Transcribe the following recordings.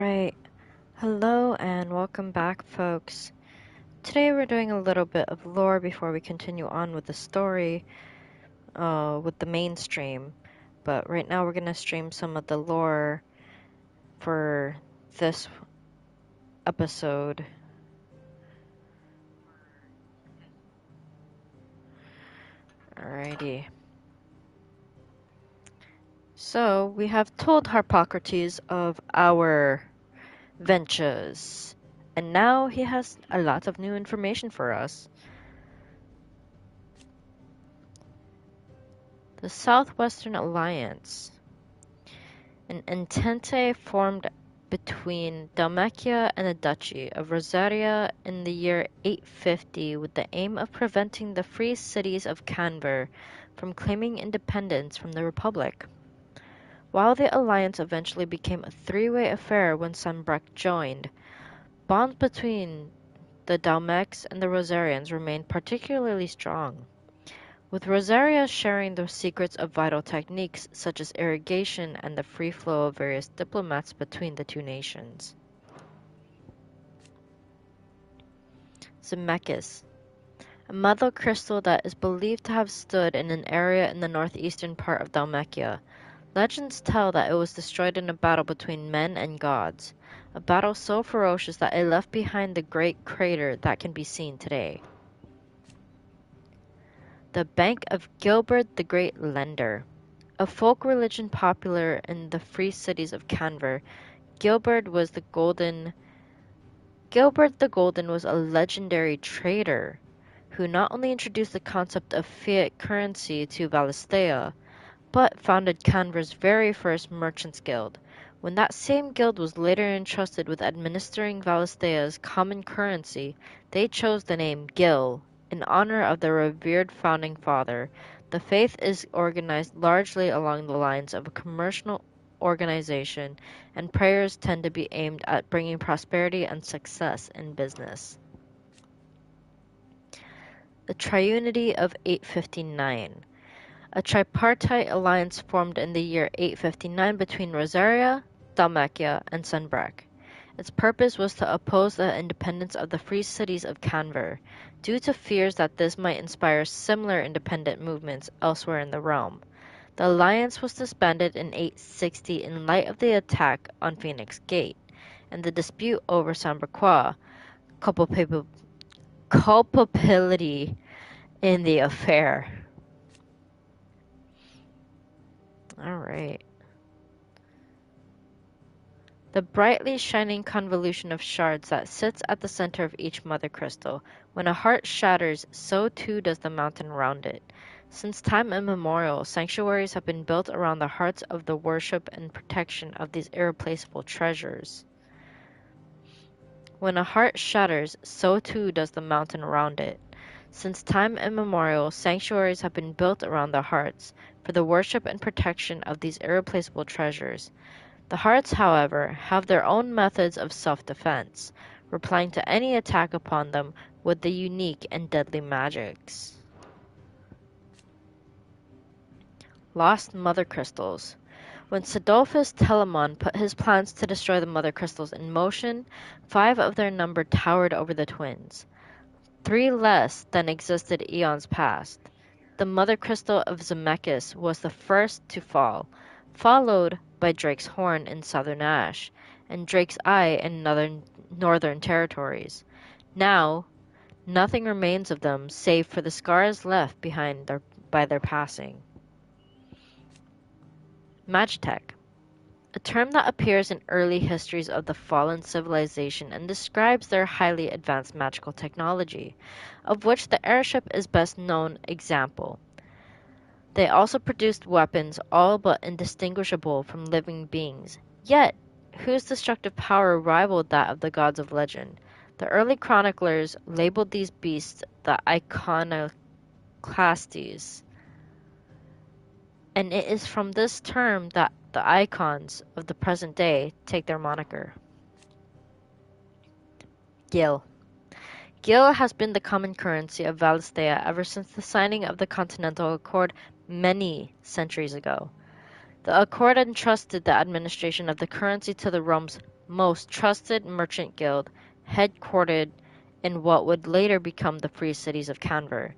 Right. Hello and welcome back, folks. Today we're doing a little bit of lore before we continue on with the story, with the mainstream. But right now we're gonna stream some of the lore for this episode. Alrighty. So we have told Harpocrates of our ventures, and now he has a lot of new information for us. The Southwestern Alliance, an entente formed between Dalmatia and the Duchy of Roseiryu in the year 850 with the aim of preventing the free cities of Canver from claiming independence from the Republic. While the alliance eventually became a three-way affair when Sanbreque joined, bonds between the Dalmecs and the Roseirians remained particularly strong, with Roseiryu sharing the secrets of vital techniques such as irrigation and the free flow of various diplomats between the two nations. Zemeckis, a mother crystal that is believed to have stood in an area in the northeastern part of Dalmatia. Legends tell that it was destroyed in a battle between men and gods, a battle so ferocious that it left behind the great crater that can be seen today. The Bank of Gilbert the Great Lender. A folk religion popular in the free cities of Canver, Gilbert the Golden was a legendary trader who not only introduced the concept of fiat currency to Valisthea, but founded Canver's very first merchants' guild. When that same guild was later entrusted with administering Valisthea's common currency, they chose the name Gil in honor of their revered founding father. The faith is organized largely along the lines of a commercial organization, and prayers tend to be aimed at bringing prosperity and success in business. The Triunity of 859. A tripartite alliance formed in the year 859 between Roseiryu, Dalmatia, and Sanbreque. Its purpose was to oppose the independence of the free cities of Canver, due to fears that this might inspire similar independent movements elsewhere in the realm. The alliance was disbanded in 860 in light of the attack on Phoenix Gate, and the dispute over Sanbreque culpability in the affair. Alright. The brightly shining convolution of shards that sits at the center of each mother crystal. When a heart shatters, so too does the mountain around it. Since time immemorial, sanctuaries have been built around the hearts of the worship and protection of these irreplaceable treasures. When a heart shatters, so too does the mountain around it. Since time immemorial, sanctuaries have been built around the hearts for the worship and protection of these irreplaceable treasures. The hearts, however, have their own methods of self-defense, replying to any attack upon them with the unique and deadly magics. Lost Mother Crystals. When Sidolphus Telamon put his plans to destroy the Mother Crystals in motion, 5 of their number towered over the twins. 3 less than existed eons past. The Mother Crystal of Zemeckis was the first to fall, followed by Drake's Horn in southern Ash, and Drake's Eye in northern territories. Now, nothing remains of them save for the scars left behind by their passing. Magitech. A term that appears in early histories of the fallen civilization and describes their highly advanced magical technology, of which the airship is best known example. They also produced weapons all but indistinguishable from living beings, yet whose destructive power rivaled that of the gods of legend. The early chroniclers labeled these beasts the iconoclastes, and it is from this term that the icons of the present day take their moniker. Gil. Gil has been the common currency of Valisthea ever since the signing of the Continental Accord many centuries ago. The accord entrusted the administration of the currency to the realm's most trusted merchant guild, headquartered in what would later become the Free Cities of Canver.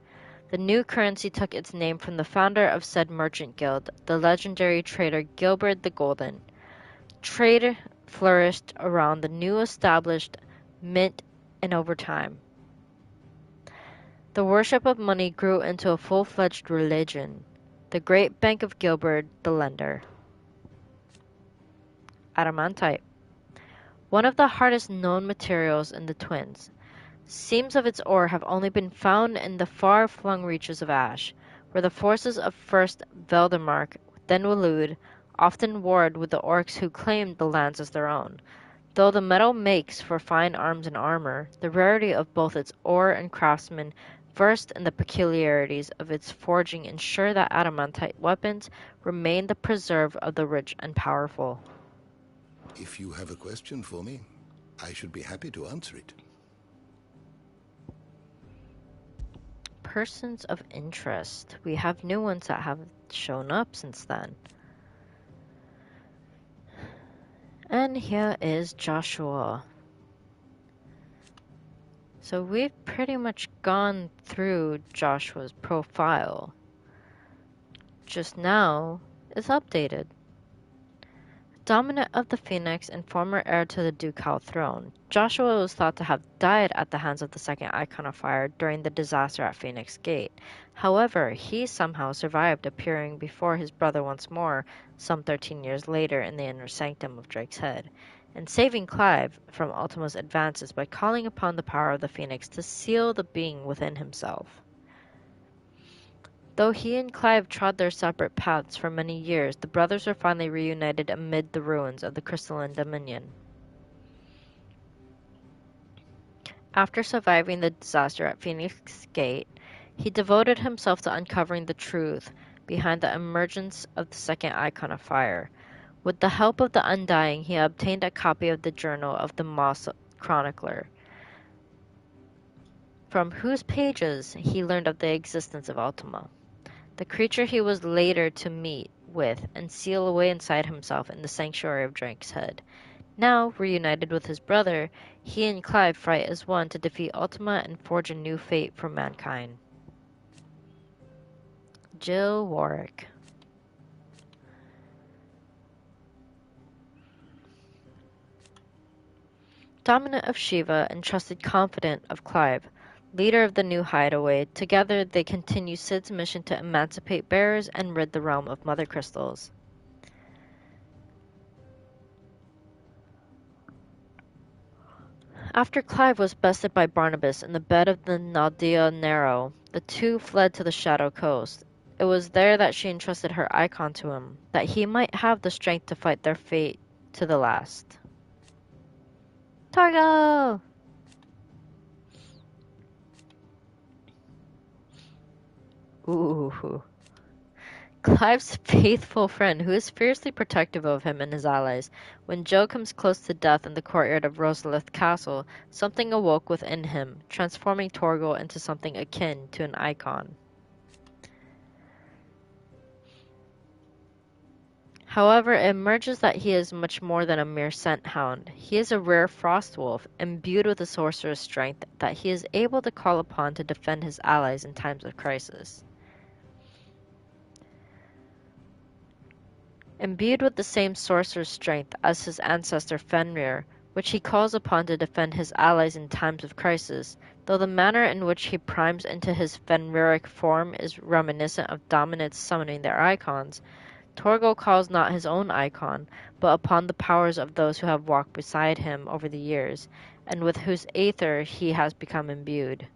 The new currency took its name from the founder of said merchant guild, the legendary trader Gilbert the Golden. Trade flourished around the new established mint, and over time, the worship of money grew into a full-fledged religion. The Great Bank of Gilbert the Lender. Adamantite. One of the hardest known materials in the Twins. Seams of its ore have only been found in the far-flung reaches of Ash, where the forces of first Veldemark, then Waloed, often warred with the orcs who claimed the lands as their own. Though the metal makes for fine arms and armor, the rarity of both its ore and craftsmen versed in the peculiarities of its forging ensure that adamantite weapons remain the preserve of the rich and powerful. If you have a question for me, I should be happy to answer it. Persons of interest. We have new ones that have shown up since then. And here is Joshua. So we've pretty much gone through Joshua's profile. Just now, it's updated. Dominant of the Phoenix and former heir to the ducal throne, Joshua was thought to have died at the hands of the second Icon of Fire during the disaster at Phoenix Gate. However, he somehow survived appearing before his brother once more, some 13 years later in the inner sanctum of Drake's Head, and saving Clive from Ultima's advances by calling upon the power of the Phoenix to seal the being within himself. Though he and Clive trod their separate paths for many years, the brothers were finally reunited amid the ruins of the Crystalline Dominion. After surviving the disaster at Phoenix Gate, he devoted himself to uncovering the truth behind the emergence of the second Icon of Fire. With the help of the Undying, he obtained a copy of the journal of the Moss Chronicler, from whose pages he learned of the existence of Ultima, the creature he was later to meet with and seal away inside himself in the sanctuary of Drake's Head. Now, reunited with his brother, he and Clive fight as one to defeat Ultima and forge a new fate for mankind. Jill Warwick. Dominant of Shiva and trusted confidant of Clive, leader of the new hideaway, together they continue Sid's mission to emancipate bearers and rid the realm of mother crystals. After Clive was bested by Barnabas in the bed of the Naldea Narrow, the two fled to the Shadow Coast. It was there that she entrusted her icon to him, that he might have the strength to fight their fate to the last. Torgo! Ooh. Clive's faithful friend, who is fiercely protective of him and his allies. When Joe comes close to death in the courtyard of Rosalith Castle, something awoke within him, transforming Torgal into something akin to an icon. However, it emerges that he is much more than a mere scent hound. He is a rare frost wolf, imbued with a sorcerer's strength that he is able to call upon to defend his allies in times of crisis. Imbued with the same sorcerer's strength as his ancestor Fenrir, which he calls upon to defend his allies in times of crisis, though the manner in which he primes into his Fenriric form is reminiscent of Dominants summoning their icons, Torgal calls not his own icon, but upon the powers of those who have walked beside him over the years, and with whose aether he has become imbued.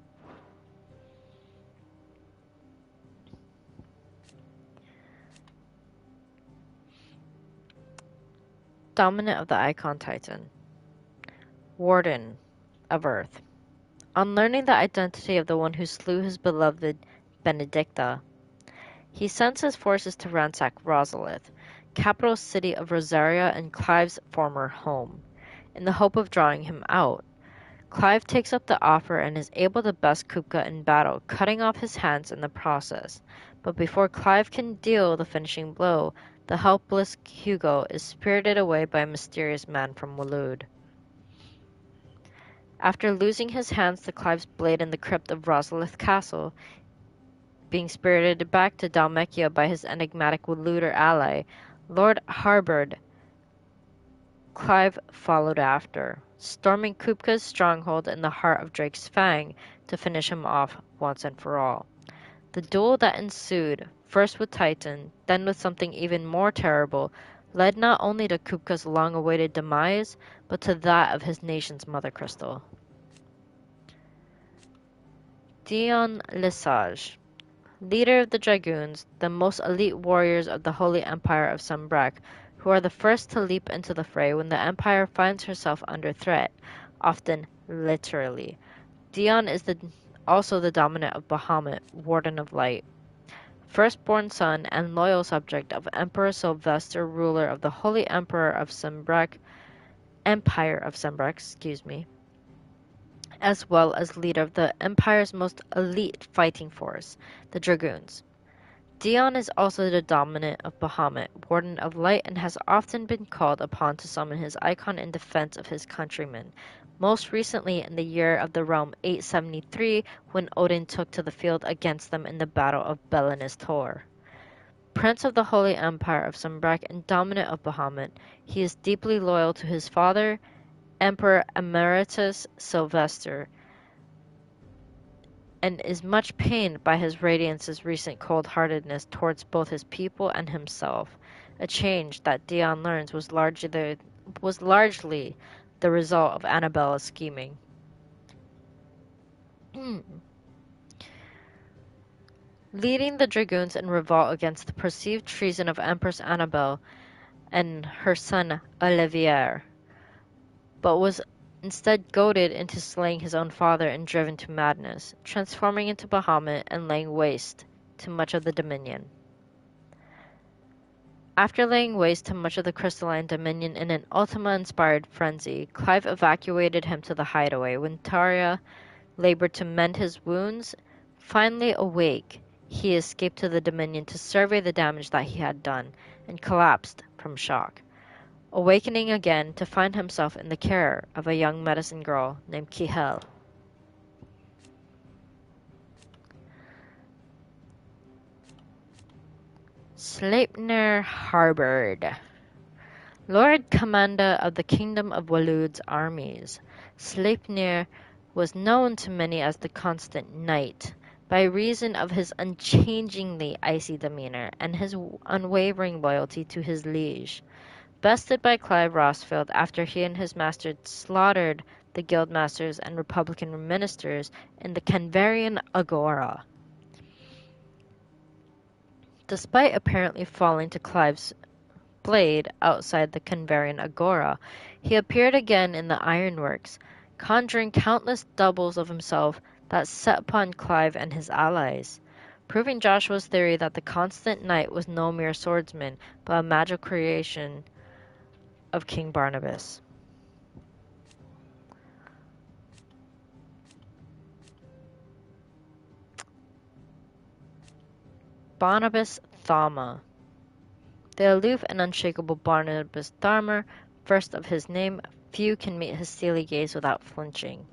Dominant of the Icon Titan. Warden of Earth. On learning the identity of the one who slew his beloved Benedicta, he sends his forces to ransack Rosalith, capital city of Rosaria and Clive's former home, in the hope of drawing him out. Clive takes up the offer and is able to best Kupka in battle, cutting off his hands in the process. But before Clive can deal the finishing blow, the helpless Hugo is spirited away by a mysterious man from Waloed. After losing his hands to Clive's blade in the crypt of Rosalith Castle, being spirited back to Dalmekia by his enigmatic Walooder ally, Lord Harbord, Clive followed after, storming Kupka's stronghold in the heart of Drake's Fang to finish him off once and for all. The duel that ensued, first with Titan, then with something even more terrible, led not only to Kupka's long-awaited demise, but to that of his nation's mother crystal. Dion Lesage, leader of the Dragoons, the most elite warriors of the Holy Empire of Sambraque, who are the first to leap into the fray when the Empire finds herself under threat, often literally. Dion is also the dominant of Bahamut, Warden of Light. Firstborn son and loyal subject of Emperor Sylvester, ruler of the Holy Empire of Sambraque, as well as leader of the Empire's most elite fighting force, the Dragoons. Dion is also the dominant of Bahamut, Warden of Light, and has often been called upon to summon his icon in defense of his countrymen, most recently in the year of the realm 873 when Odin took to the field against them in the Battle of Belennis Tor. Prince of the Holy Empire of Sambraque and dominant of Bahamut, he is deeply loyal to his father, Emperor Emeritus Sylvester, and is much pained by his Radiance's recent cold-heartedness towards both his people and himself, a change that Dion learns was largely the result of Annabella's scheming. Leading the Dragoons in revolt against the perceived treason of Empress Annabelle and her son Olivier, but was instead goaded into slaying his own father and driven to madness, transforming into Bahamut and laying waste to much of the Dominion. After laying waste to much of the crystalline Dominion in an Ultima-inspired frenzy, Clive evacuated him to the hideaway. When Taria labored to mend his wounds, finally awake, he escaped to the Dominion to survey the damage that he had done, and collapsed from shock, awakening again to find himself in the care of a young medicine girl named Kihel. Sleipnir Harbord, Lord Commander of the Kingdom of Waloed's armies. Sleipnir was known to many as the Constant Knight, by reason of his unchangingly icy demeanor and his unwavering loyalty to his liege. Bested by Clive Rosfield after he and his master slaughtered the guildmasters and republican ministers in the Canvarian Agora. Despite apparently falling to Clive's blade outside the Canvarian Agora, he appeared again in the ironworks, conjuring countless doubles of himself that set upon Clive and his allies, proving Joshua's theory that the Constant Knight was no mere swordsman, but a magical creation of King Barnabas. Barnabas Thama, the aloof and unshakable Barnabas Tharmer, first of his name, few can meet his steely gaze without flinching.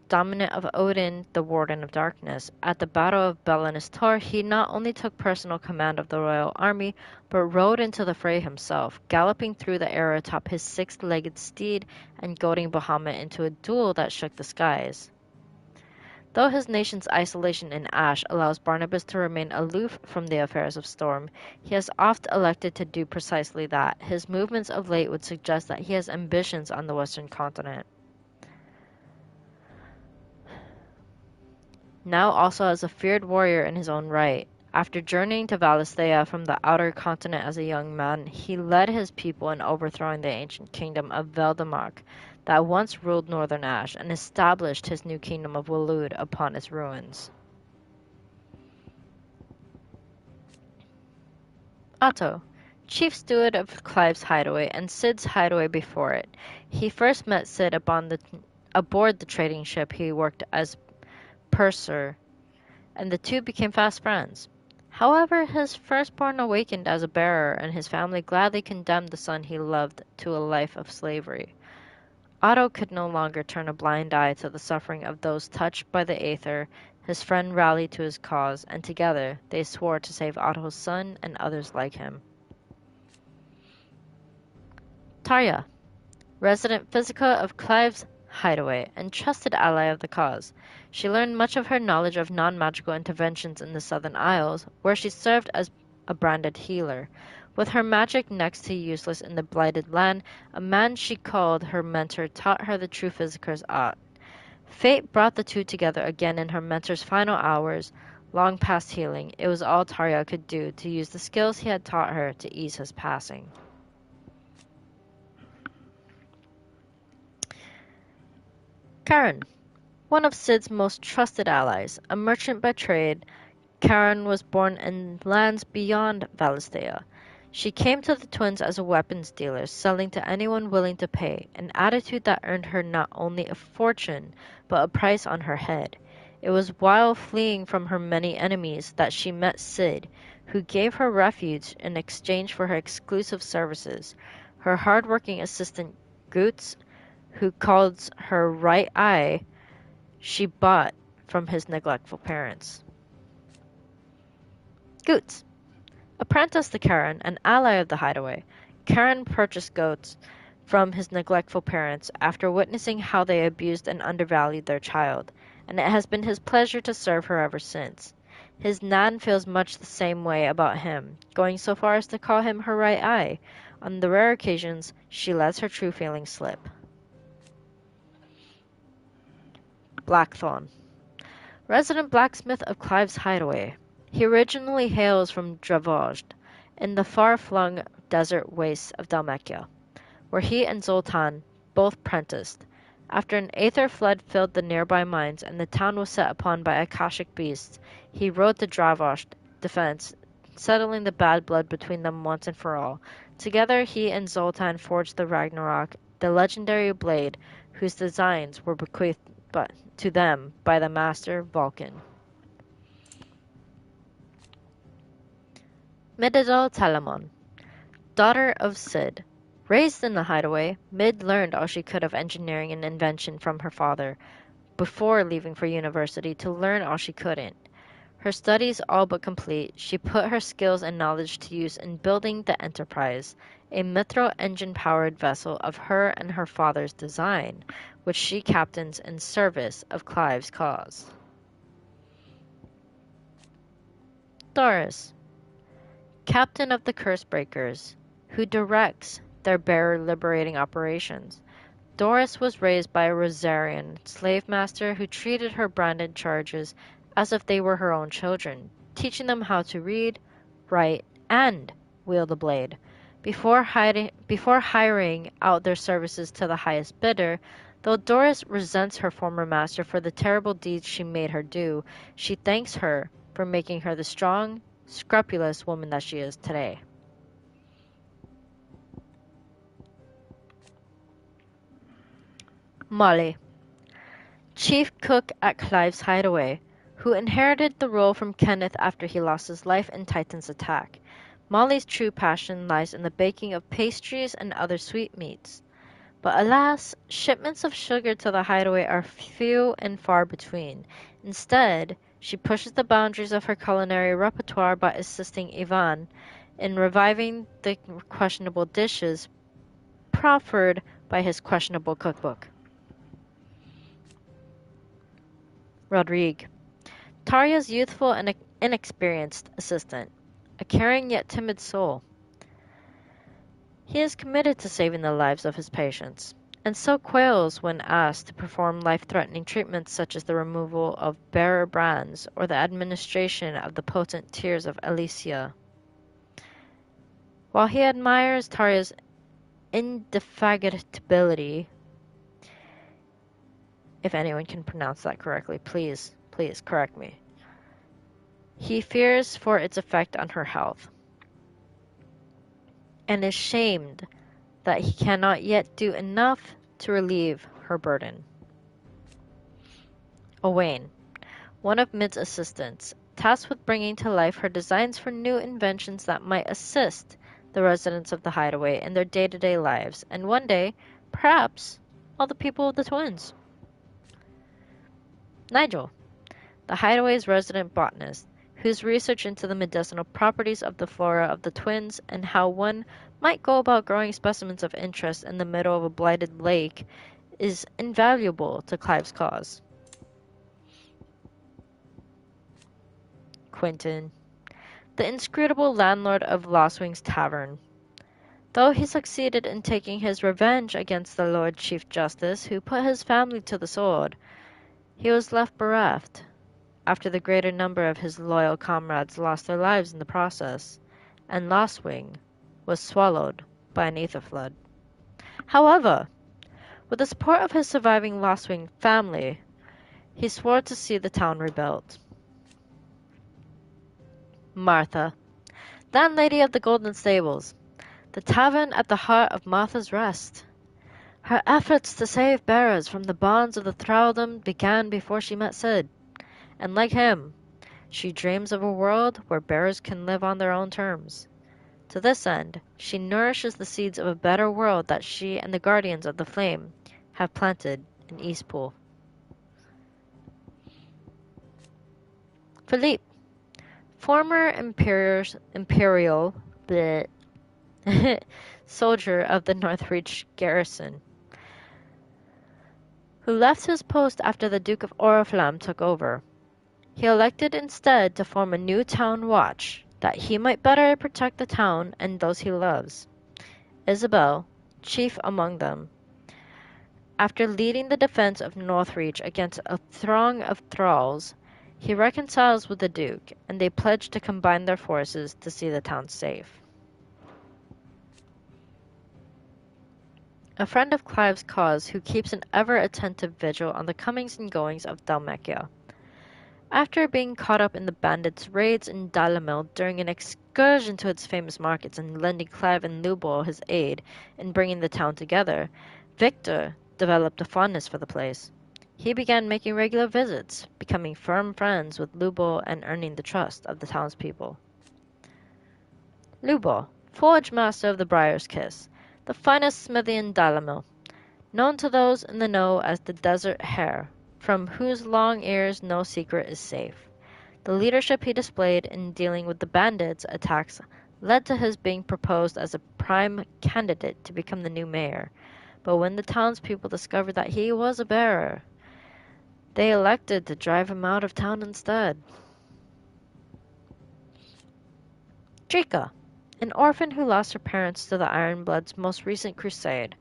Dominant of Odin, the Warden of Darkness, at the Battle of Belennis Tor, he not only took personal command of the royal army, but rode into the fray himself, galloping through the air atop his six-legged steed and goading Bahamut into a duel that shook the skies. Though his nation's isolation in Ash allows Barnabas to remain aloof from the affairs of Storm, he has oft elected to do precisely that. His movements of late would suggest that he has ambitions on the western continent. Now also as a feared warrior in his own right. After journeying to Valisthea from the outer continent as a young man, he led his people in overthrowing the ancient kingdom of Veldemark that once ruled northern Ash, and established his new kingdom of Waloed upon its ruins. Otto, chief steward of Clive's hideaway and Sid's hideaway before it. He first met Sid aboard the trading ship he worked as purser, and the two became fast friends. However, his firstborn awakened as a bearer, and his family gladly condemned the son he loved to a life of slavery. Otto could no longer turn a blind eye to the suffering of those touched by the Aether. His friend rallied to his cause, and together they swore to save Otto's son and others like him. Tarja, resident Physica of Clive's hideaway, and trusted ally of the cause. She learned much of her knowledge of non-magical interventions in the Southern Isles, where she served as a branded healer. With her magic next to useless in the Blighted Land, a man she called her mentor taught her the true Physicker's art. Fate brought the two together again in her mentor's final hours. Long past healing, it was all Tarja could do to use the skills he had taught her to ease his passing. Karen, one of Sid's most trusted allies, a merchant by trade, Karen was born in lands beyond Valisthea. She came to the twins as a weapons dealer, selling to anyone willing to pay, an attitude that earned her not only a fortune, but a price on her head. It was while fleeing from her many enemies that she met Sid, who gave her refuge in exchange for her exclusive services. Her hard-working assistant, Goots, who calls her right eye, she bought from his neglectful parents. Goots. Apprenticed to Karen, an ally of the hideaway, Karen purchased Goots from his neglectful parents after witnessing how they abused and undervalued their child, and it has been his pleasure to serve her ever since. His Nan feels much the same way about him, going so far as to call him her right eye. On the rare occasions, she lets her true feelings slip. Blackthorn. Resident blacksmith of Clive's hideaway. He originally hails from Dravoged, in the far-flung desert wastes of Dalmatia, where he and Zoltan both prenticed. After an aether flood filled the nearby mines and the town was set upon by Akashic beasts, he rode to Dravoged defense, settling the bad blood between them once and for all. Together he and Zoltan forged the Ragnarok, the legendary blade whose designs were bequeathed to them by the master Vulcan. Midadel Telamon, daughter of Sid. Raised in the hideaway, Mid learned all she could of engineering and invention from her father, before leaving for university to learn all she couldn't. Her studies all but complete, she put her skills and knowledge to use in building the Enterprise, a Mithril engine-powered vessel of her and her father's design, which she captains in service of Clive's cause. Doris, captain of the Cursebreakers, who directs their bearer-liberating operations. Doris was raised by a Roseiryu slave master who treated her branded charges as if they were her own children, teaching them how to read, write, and wield a blade. Before hiring out their services to the highest bidder, though Doris resents her former master for the terrible deeds she made her do, she thanks her for making her the strong, scrupulous woman that she is today. Molly, chief cook at Clive's hideaway, who inherited the role from Kenneth after he lost his life in Titan's attack. Molly's true passion lies in the baking of pastries and other sweetmeats. But alas, shipments of sugar to the hideaway are few and far between. Instead, she pushes the boundaries of her culinary repertoire by assisting Ivan in reviving the questionable dishes proffered by his questionable cookbook. Rodrigue, Tarja's youthful and inexperienced assistant, a caring yet timid soul. He is committed to saving the lives of his patients, and so quails when asked to perform life-threatening treatments such as the removal of bearer brands or the administration of the potent tears of Alicia. While he admires Tarja's indefatigability, if anyone can pronounce that correctly, please correct me, he fears for its effect on her health, and is shamed that he cannot yet do enough to relieve her burden. Owain, one of Mid's assistants, tasked with bringing to life her designs for new inventions that might assist the residents of the hideaway in their day-to-day lives, and one day, perhaps, all the people of the twins. Nigel, the hideaway's resident botanist, whose research into the medicinal properties of the flora of the twins and how one might go about growing specimens of interest in the middle of a blighted lake is invaluable to Clive's cause. Quentin, the inscrutable landlord of Lostwing's Tavern. Though he succeeded in taking his revenge against the Lord Chief Justice, who put his family to the sword, he was left bereft, after the greater number of his loyal comrades lost their lives in the process, and Lostwing was swallowed by an ether flood. However, with the support of his surviving Lostwing family, he swore to see the town rebuilt. Martha, landlady of the Golden Stables, the tavern at the heart of Martha's Rest. Her efforts to save bearers from the bonds of the thraldom began before she met Sid, and like him, she dreams of a world where bearers can live on their own terms. To this end, she nourishes the seeds of a better world that she and the Guardians of the Flame have planted in Eastpool. Philippe, former imperial soldier of the Northreach garrison, who left his post after the Duke of Oriflamme took over. He elected instead to form a new town watch, that he might better protect the town and those he loves. Isabel, chief among them. After leading the defense of Northreach against a throng of thralls, he reconciles with the Duke, and they pledge to combine their forces to see the town safe. A friend of Clive's cause who keeps an ever-attentive vigil on the comings and goings of Dhalmekia. After being caught up in the bandits' raids in Dalimil during an excursion to its famous markets and lending Clive and Lubor his aid in bringing the town together, Victor developed a fondness for the place. He began making regular visits, becoming firm friends with Lubor and earning the trust of the townspeople. Lubor, forge master of the Briar's Kiss, the finest smithy in Dalimil, known to those in the know as the Desert Hare, from whose long ears no secret is safe. The leadership he displayed in dealing with the bandits' attacks led to his being proposed as a prime candidate to become the new mayor, but when the townspeople discovered that he was a bearer, they elected to drive him out of town instead. Drika, an orphan who lost her parents to the Ironblood's most recent crusade.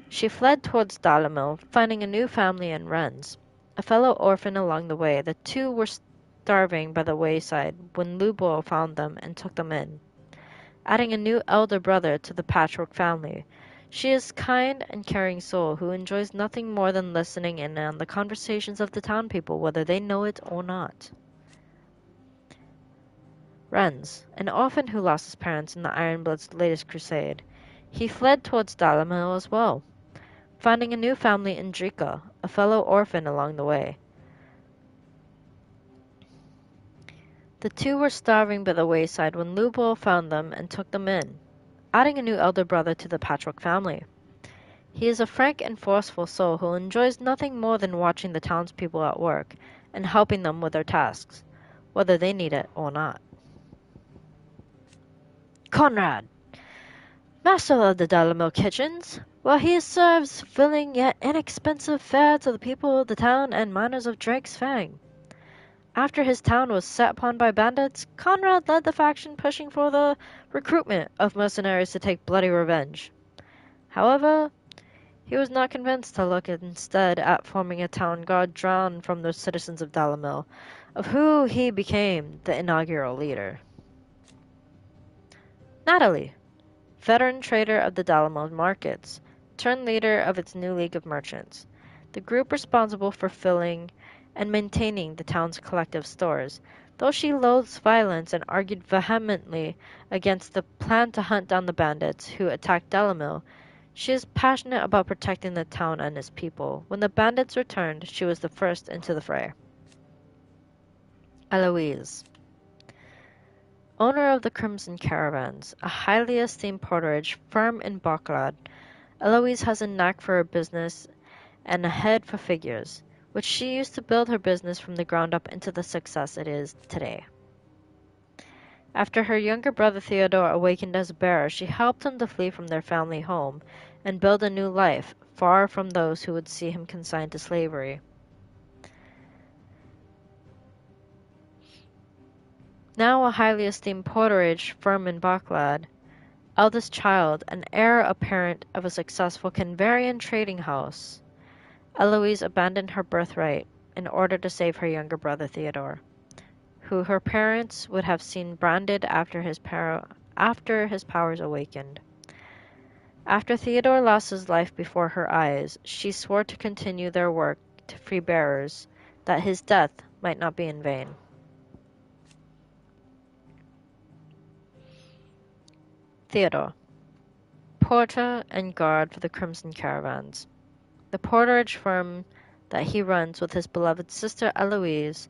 She fled towards Dalimil, finding a new family in Rennes. A fellow orphan along the way, the two were starving by the wayside when Lubor found them and took them in, adding a new elder brother to the patchwork family. She is a kind and caring soul who enjoys nothing more than listening in on the conversations of the town people, whether they know it or not. Rennes, an orphan who lost his parents in the Ironblood's latest crusade. He fled towards Dalimil as well, finding a new family in Drika, a fellow orphan along the way. The two were starving by the wayside when Lubor found them and took them in, adding a new elder brother to the Patchwork family. He is a frank and forceful soul who enjoys nothing more than watching the townspeople at work and helping them with their tasks, whether they need it or not. Conrad, master of the Dalimil kitchens, while he serves filling yet inexpensive fare to the people of the town and miners of Drake's Fang. After his town was set upon by bandits, Conrad led the faction pushing for the recruitment of mercenaries to take bloody revenge. However, he was not convinced to look instead at forming a town guard drawn from the citizens of Dalimil, of who he became the inaugural leader. Natalie, veteran trader of the Dalimil markets, turned leader of its new League of Merchants, the group responsible for filling and maintaining the town's collective stores. Though she loathes violence and argued vehemently against the plan to hunt down the bandits who attacked Dalimil, she is passionate about protecting the town and its people. When the bandits returned, she was the first into the fray. Eloise. Owner of the Crimson Caravans, a highly esteemed porterage firm in Baghdad, Eloise has a knack for her business and a head for figures, which she used to build her business from the ground up into the success it is today. After her younger brother Theodore awakened as a bearer, she helped him to flee from their family home and build a new life, far from those who would see him consigned to slavery. Now a highly esteemed porterage firm in Baghdad, eldest child and heir apparent of a successful Canvarian trading house, Eloise abandoned her birthright in order to save her younger brother Theodore, who her parents would have seen branded after his powers awakened. After Theodore lost his life before her eyes, she swore to continue their work to free bearers, that his death might not be in vain. Theodore, porter and guard for the Crimson Caravans. The porterage firm that he runs with his beloved sister Eloise,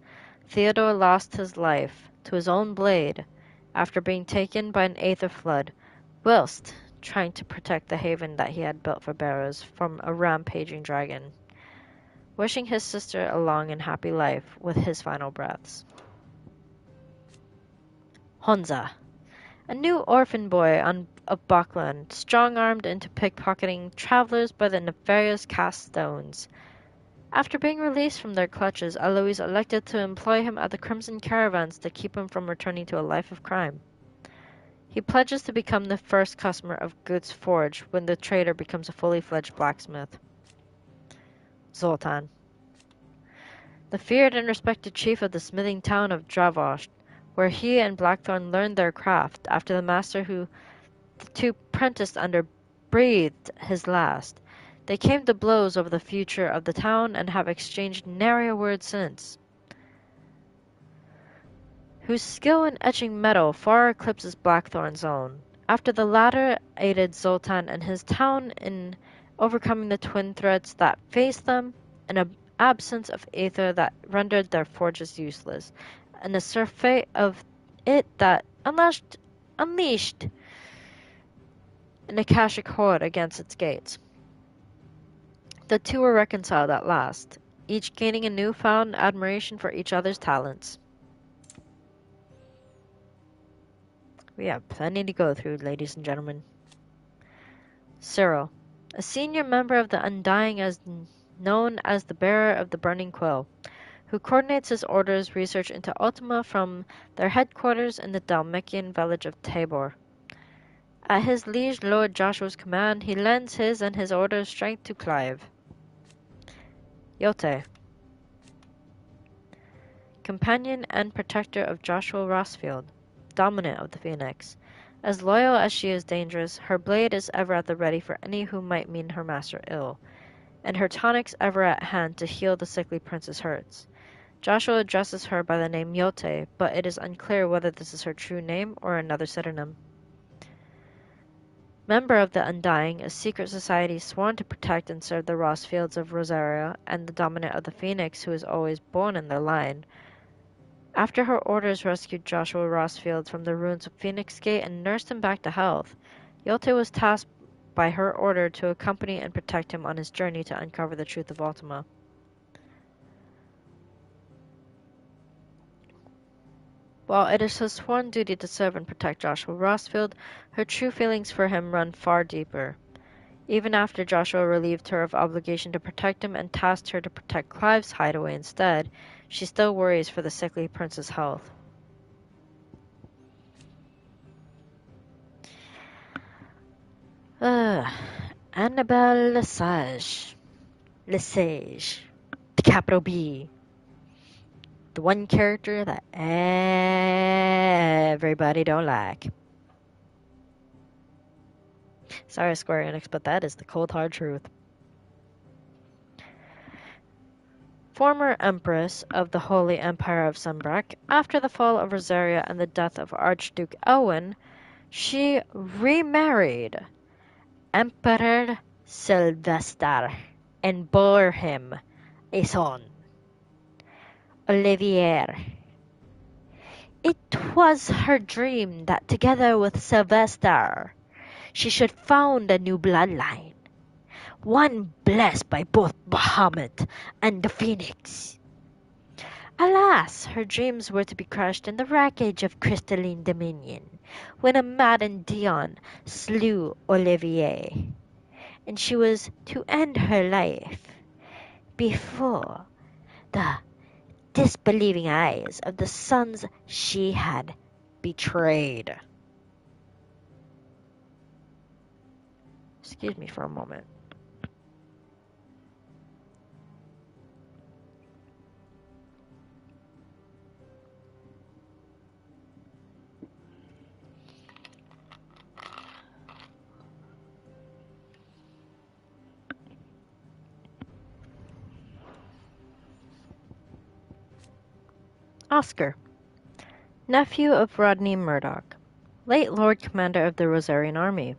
Theodore lost his life to his own blade after being taken by an aether flood, whilst trying to protect the haven that he had built for bearers from a rampaging dragon, wishing his sister a long and happy life with his final breaths. Honza, a new orphan boy of Bachland, strong-armed into pickpocketing travelers by the nefarious cast stones. After being released from their clutches, Eloise elected to employ him at the Crimson Caravans to keep him from returning to a life of crime. He pledges to become the first customer of Goods Forge when the trader becomes a fully fledged blacksmith. Zoltan, the feared and respected chief of the smithing town of Dravosh, where he and Blackthorn learned their craft after the master who the two apprenticed under breathed his last. They came to blows over the future of the town and have exchanged nary a word since. Whose skill in etching metal far eclipses Blackthorn's own. After the latter aided Zoltan and his town in overcoming the twin threats that faced them, an absence of aether that rendered their forges useless, and a surfeit of it that unleashed an Akashic horde against its gates. The two were reconciled at last, each gaining a newfound admiration for each other's talents. We have plenty to go through, ladies and gentlemen. Cyril, a senior member of the Undying known as the Bearer of the Burning Quill, who coordinates his order's research into Ultima from their headquarters in the Dalmatian village of Tabor. At his liege Lord Joshua's command, he lends his and his order's strength to Clive. Yote, companion and protector of Joshua Rossfield, dominant of the Phoenix. As loyal as she is dangerous, her blade is ever at the ready for any who might mean her master ill, and her tonics ever at hand to heal the sickly prince's hurts. Joshua addresses her by the name Yote, but it is unclear whether this is her true name or another pseudonym. Member of the Undying, a secret society sworn to protect and serve the Rossfields of Roseiryu, and the dominant of the Phoenix who is always born in their line. After her orders rescued Joshua Rossfield from the ruins of Phoenix Gate and nursed him back to health, Yote was tasked by her order to accompany and protect him on his journey to uncover the truth of Ultima. While it is her sworn duty to serve and protect Joshua Rossfield, her true feelings for him run far deeper. Even after Joshua relieved her of obligation to protect him and tasked her to protect Clive's hideaway instead, she still worries for the sickly prince's health. Annabelle Lesage, the capital B. The one character that everybody don't like. Sorry, Square Enix, but that is the cold hard truth. Former Empress of the Holy Empire of Sunbreck, after the fall of Rosaria and the death of Archduke Elwin, she remarried Emperor Sylvester and bore him a son, Olivier. It was her dream that together with Sylvester, she should found a new bloodline, one blessed by both Bahamut and the Phoenix. Alas, her dreams were to be crushed in the wreckage of crystalline dominion, when a maddened Dion slew Olivier, and she was to end her life before the disbelieving eyes of the sons she had betrayed. Excuse me for a moment. Oscar, nephew of Rodney Murdoch, late Lord Commander of the Rosarian Army.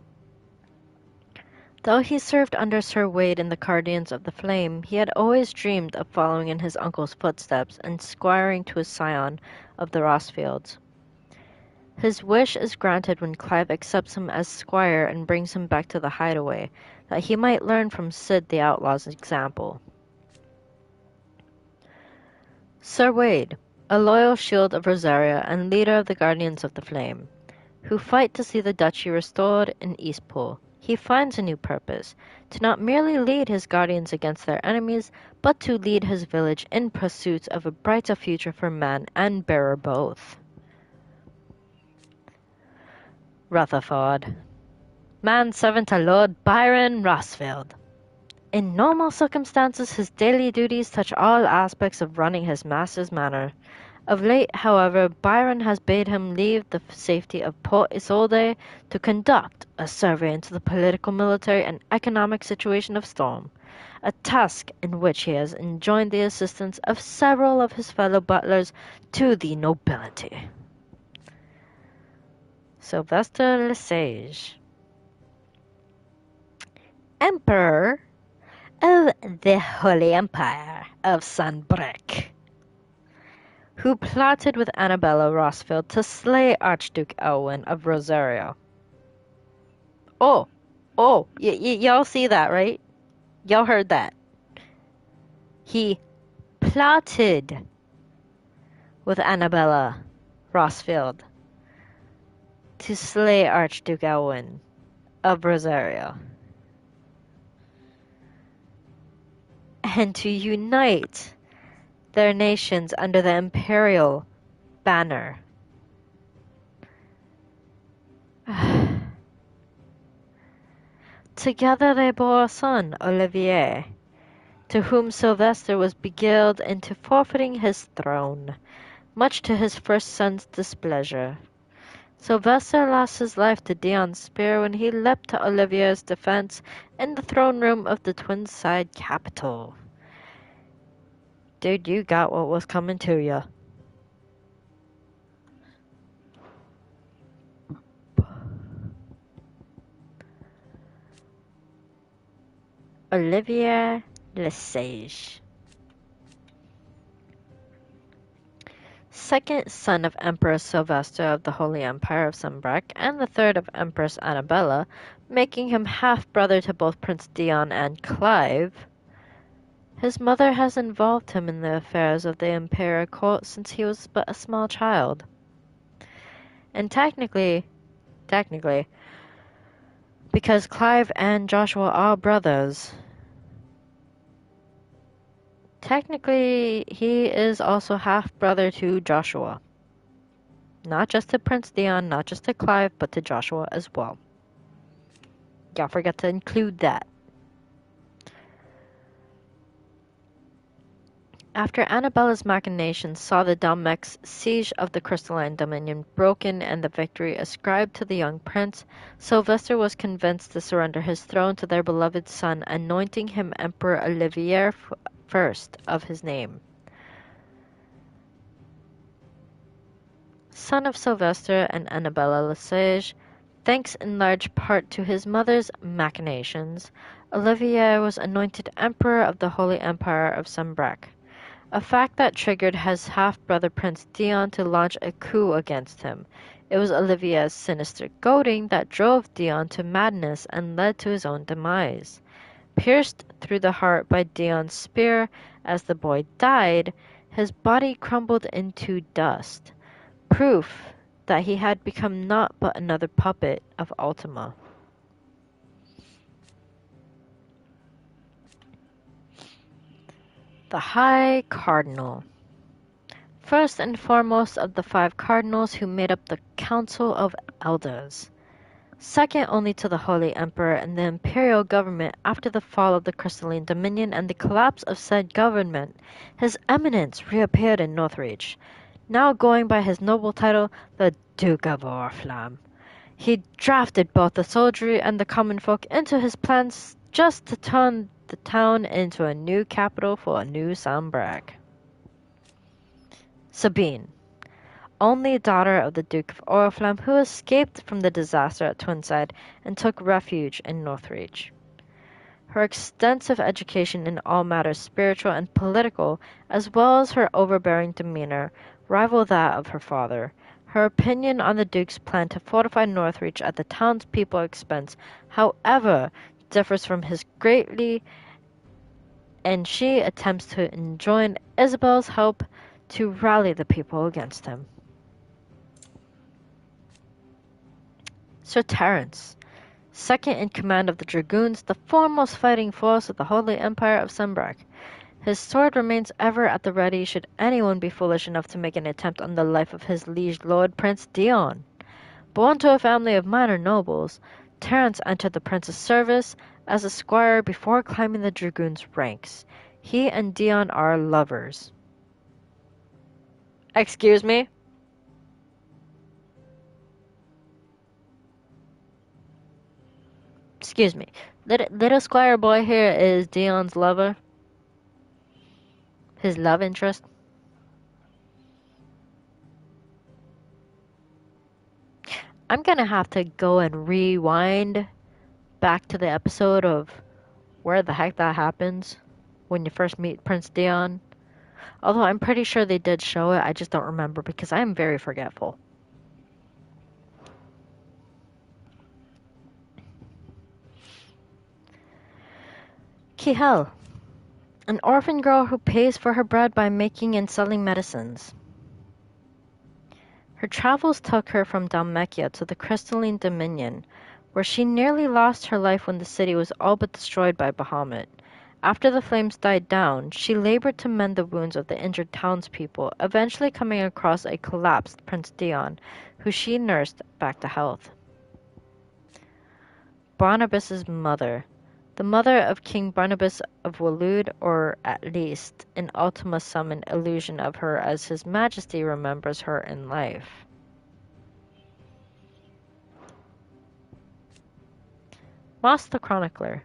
Though he served under Sir Wade in the Guardians of the Flame, he had always dreamed of following in his uncle's footsteps and squiring to his scion of the Rossfields. His wish is granted when Clive accepts him as squire and brings him back to the hideaway, that he might learn from Cid the Outlaw's example. Sir Wade, a loyal shield of Rosaria and leader of the Guardians of the Flame, who fight to see the duchy restored in Eastpool. He finds a new purpose, to not merely lead his guardians against their enemies, but to lead his village in pursuit of a brighter future for man and bearer both. Rutherford, manservant to Lord Byron Rossfield. In normal circumstances, his daily duties touch all aspects of running his master's manor. Of late, however, Byron has bade him leave the safety of Port Isolde to conduct a survey into the political, military, and economic situation of Storm, a task in which he has enjoined the assistance of several of his fellow butlers to the nobility. Sylvester Lesage, Emperor of the Holy Empire of Sunbreck, who plotted with Annabella Rossfield to slay Archduke Elwyn of Rosario. Y'all see that, right? Y'all heard that. He plotted with Annabella Rossfield to slay Archduke Elwyn of Rosario and to unite their nations under the imperial banner. Together they bore a son, Olivier, to whom Sylvester was beguiled into forfeiting his throne, much to his first son's displeasure. Sylvester lost his life to Dion's spear when he leapt to Olivier's defense in the throne room of the Twinside capital. Dude, you got what was coming to you. Olivier Lesage, second son of Emperor Sylvester of the Holy Empire of Sunbreck, and the third of Empress Annabella, making him half-brother to both Prince Dion and Clive. His mother has involved him in the affairs of the imperial court since he was but a small child. And technically, because Clive and Joshua are brothers, technically he is also half-brother to Joshua. Not just to Prince Dion, not just to Clive, but to Joshua as well. Y'all forgot to include that. After Annabella's machinations saw the Domecq's siege of the Crystalline Dominion broken and the victory ascribed to the young prince, Sylvester was convinced to surrender his throne to their beloved son, anointing him Emperor Olivier first of his name. Son of Sylvester and Annabella Lesage, thanks in large part to his mother's machinations, Olivier was anointed Emperor of the Holy Empire of Sunbreck. a fact that triggered his half-brother Prince Dion to launch a coup against him. It was Olivia's sinister goading that drove Dion to madness and led to his own demise. Pierced through the heart by Dion's spear as the boy died, his body crumbled into dust, proof that he had become naught but another puppet of Ultima. The High Cardinal. First and foremost of the 5 cardinals who made up the Council of Elders. Second only to the Holy Emperor and the imperial government after the fall of the Crystalline Dominion and the collapse of said government, His Eminence reappeared in Northreach, now going by his noble title, the Duke of Oriflamme. He drafted both the soldiery and the common folk into his plans just to turn the town into a new capital for a new Sambrag. Sabine, only daughter of the Duke of Oriflamme, who escaped from the disaster at Twinside and took refuge in Northreach. Her extensive education in all matters spiritual and political, as well as her overbearing demeanor, rival that of her father. Her opinion on the Duke's plan to fortify Northreach at the townspeople's expense, however, differs from his greatly, and she attempts to enjoin Isabel's help to rally the people against him. Sir Terence, second in command of the Dragoons, the foremost fighting force of the Holy Empire of Sambrag. His sword remains ever at the ready should anyone be foolish enough to make an attempt on the life of his liege lord Prince Dion. Born to a family of minor nobles, Terence entered the prince's service as a squire before climbing the Dragoons' ranks. He and Dion are lovers. Excuse me? Excuse me. Little squire boy here is Dion's lover? His love interest? I'm gonna have to go and rewind back to the episode of where the heck that happens when you first meet Prince Dion. Although I'm pretty sure they did show it, I just don't remember because I'm very forgetful. Kihel, an orphan girl who pays for her bread by making and selling medicines. Her travels took her from Dalmekia to the Crystalline Dominion, where she nearly lost her life when the city was all but destroyed by Bahamut. After the flames died down, she labored to mend the wounds of the injured townspeople, eventually coming across a collapsed Prince Dion, who she nursed back to health. Barnabas's mother. The mother of King Barnabas of Waloed, or at least an Ultima summoned illusion of her as His Majesty remembers her in life. Moss the Chronicler.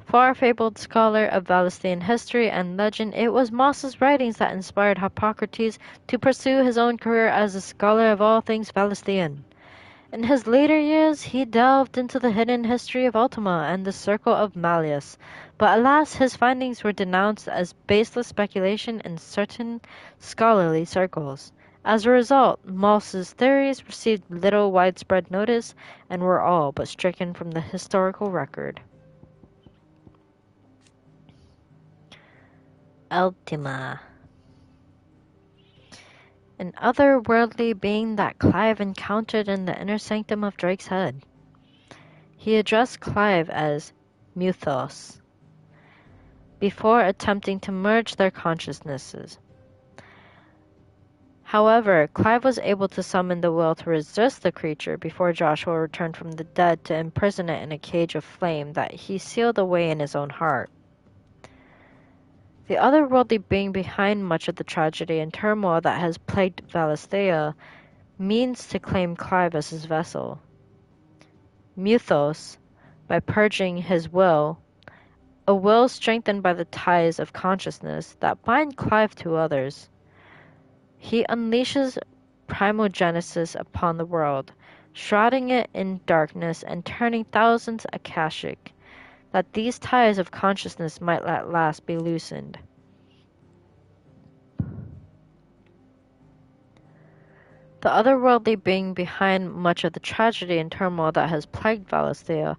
Far-fabled scholar of Valestian history and legend, it was Moss's writings that inspired Harpocrates to pursue his own career as a scholar of all things Valestian. In his later years, he delved into the hidden history of Ultima and the Circle of Malleus, but alas, his findings were denounced as baseless speculation in certain scholarly circles. As a result, Moss's theories received little widespread notice and were all but stricken from the historical record. Ultima. An otherworldly being that Clive encountered in the inner sanctum of Drake's head. He addressed Clive as Muthos before attempting to merge their consciousnesses. However, Clive was able to summon the will to resist the creature before Joshua returned from the dead to imprison it in a cage of flame that he sealed away in his own heart. The otherworldly being behind much of the tragedy and turmoil that has plagued Valisthea means to claim Clive as his vessel. Muthos, by purging his will, a will strengthened by the ties of consciousness that bind Clive to others, he unleashes primogenesis upon the world, shrouding it in darkness and turning thousands Akashic, that these ties of consciousness might at last be loosened. The otherworldly being behind much of the tragedy and turmoil that has plagued Valisthea,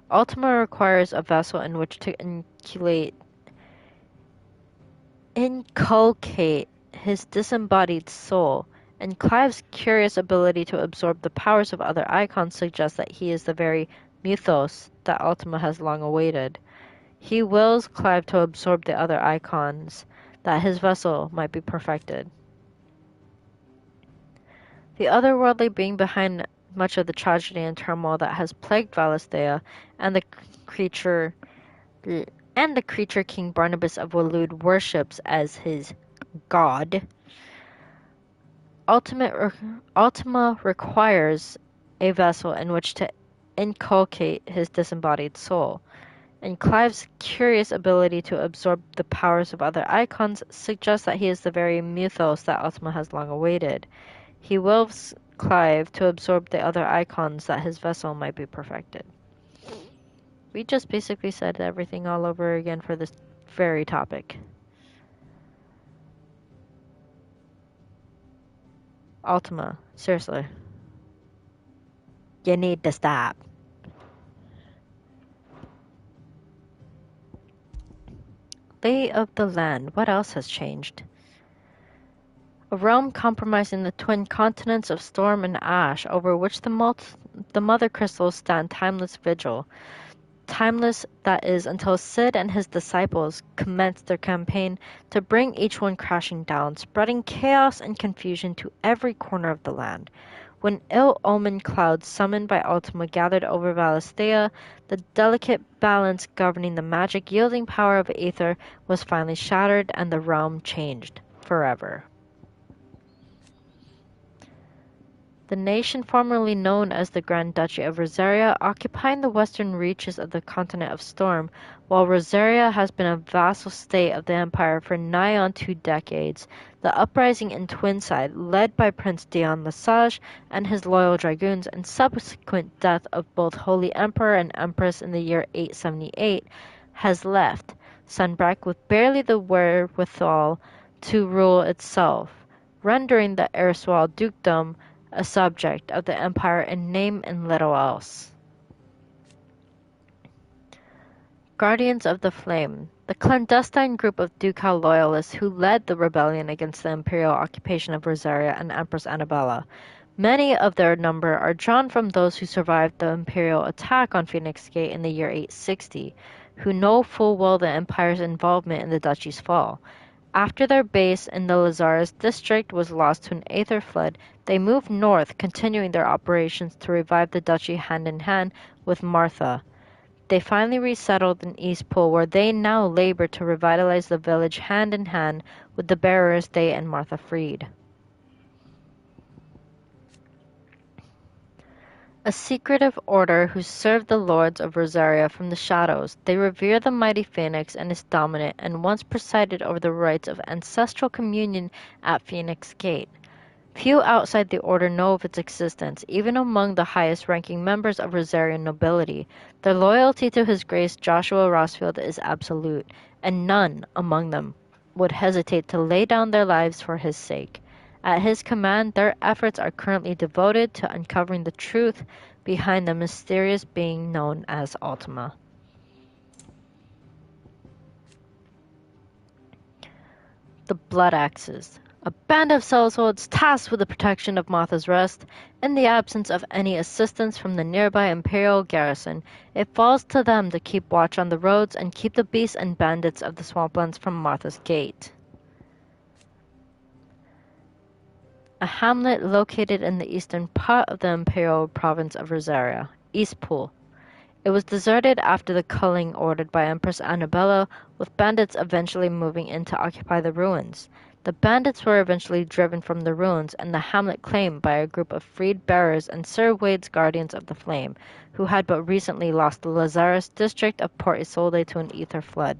Ultima requires a vessel in which to inculcate his disembodied soul, and Clive's curious ability to absorb the powers of other icons suggests that he is the very mythos that Ultima has long awaited. He wills Clive to absorb the other icons, that his vessel might be perfected. The otherworldly being behind much of the tragedy and turmoil that has plagued Valisthea, and the creature King Barnabas of Waloed worships as his god, Ultima requires a vessel in which to inculcate his disembodied soul, and Clive's curious ability to absorb the powers of other icons suggests that he is the very mythos that Ultima has long awaited. He wills Clive to absorb the other icons that his vessel might be perfected. We just basically said everything all over again for this very topic. Ultima, seriously. You need to stop. Lay of the land. What else has changed? A realm comprising the twin continents of storm and ash, over which the mother crystals stand timeless vigil. Timeless, that is, until Sid and his disciples commenced their campaign to bring each one crashing down, spreading chaos and confusion to every corner of the land. When ill-omened clouds summoned by Ultima gathered over Valisthea, the delicate balance governing the magic-yielding power of Aether was finally shattered, and the realm changed forever. The nation formerly known as the Grand Duchy of Rosaria, occupying the western reaches of the continent of Storm, while Rosaria has been a vassal state of the empire for nigh on 2 decades. The uprising in Twinside, led by Prince Dion Lesage and his loyal dragoons, and subsequent death of both Holy Emperor and Empress in the year 878, has left Sunbreck with barely the wherewithal to rule itself, rendering the erstwhile dukedom a subject of the empire in name and little else. Guardians of the Flame, the clandestine group of ducal loyalists who led the rebellion against the imperial occupation of Rosaria and Empress Annabella. Many of their number are drawn from those who survived the imperial attack on Phoenix Gate in the year 860, who know full well the empire's involvement in the duchy's fall. After their base in the Lazarus district was lost to an aether flood, they moved north, continuing their operations to revive the duchy hand in hand with Martha. They finally resettled in Eastpool, where they now labor to revitalize the village hand in hand with the bearers they and Martha freed. A secretive order who serve the lords of Rosaria from the shadows, they revere the mighty Phoenix and its dominant, and once presided over the rites of ancestral communion at Phoenix Gate. Few outside the order know of its existence, even among the highest-ranking members of Rosarian nobility. Their loyalty to His Grace Joshua Rossfield is absolute, and none among them would hesitate to lay down their lives for his sake. At his command, their efforts are currently devoted to uncovering the truth behind the mysterious being known as Ultima. The Blood Axes. A band of sellswords tasked with the protection of Martha's Rest. In the absence of any assistance from the nearby Imperial garrison, it falls to them to keep watch on the roads and keep the beasts and bandits of the swamplands from Martha's Gate. A hamlet located in the eastern part of the imperial province of Rosaria, Eastpool. It was deserted after the culling ordered by Empress Annabella, with bandits eventually moving in to occupy the ruins. The bandits were eventually driven from the ruins, and the hamlet claimed by a group of freed bearers and Sir Wade's Guardians of the Flame, who had but recently lost the Lazarus district of Port Isolde to an ether flood.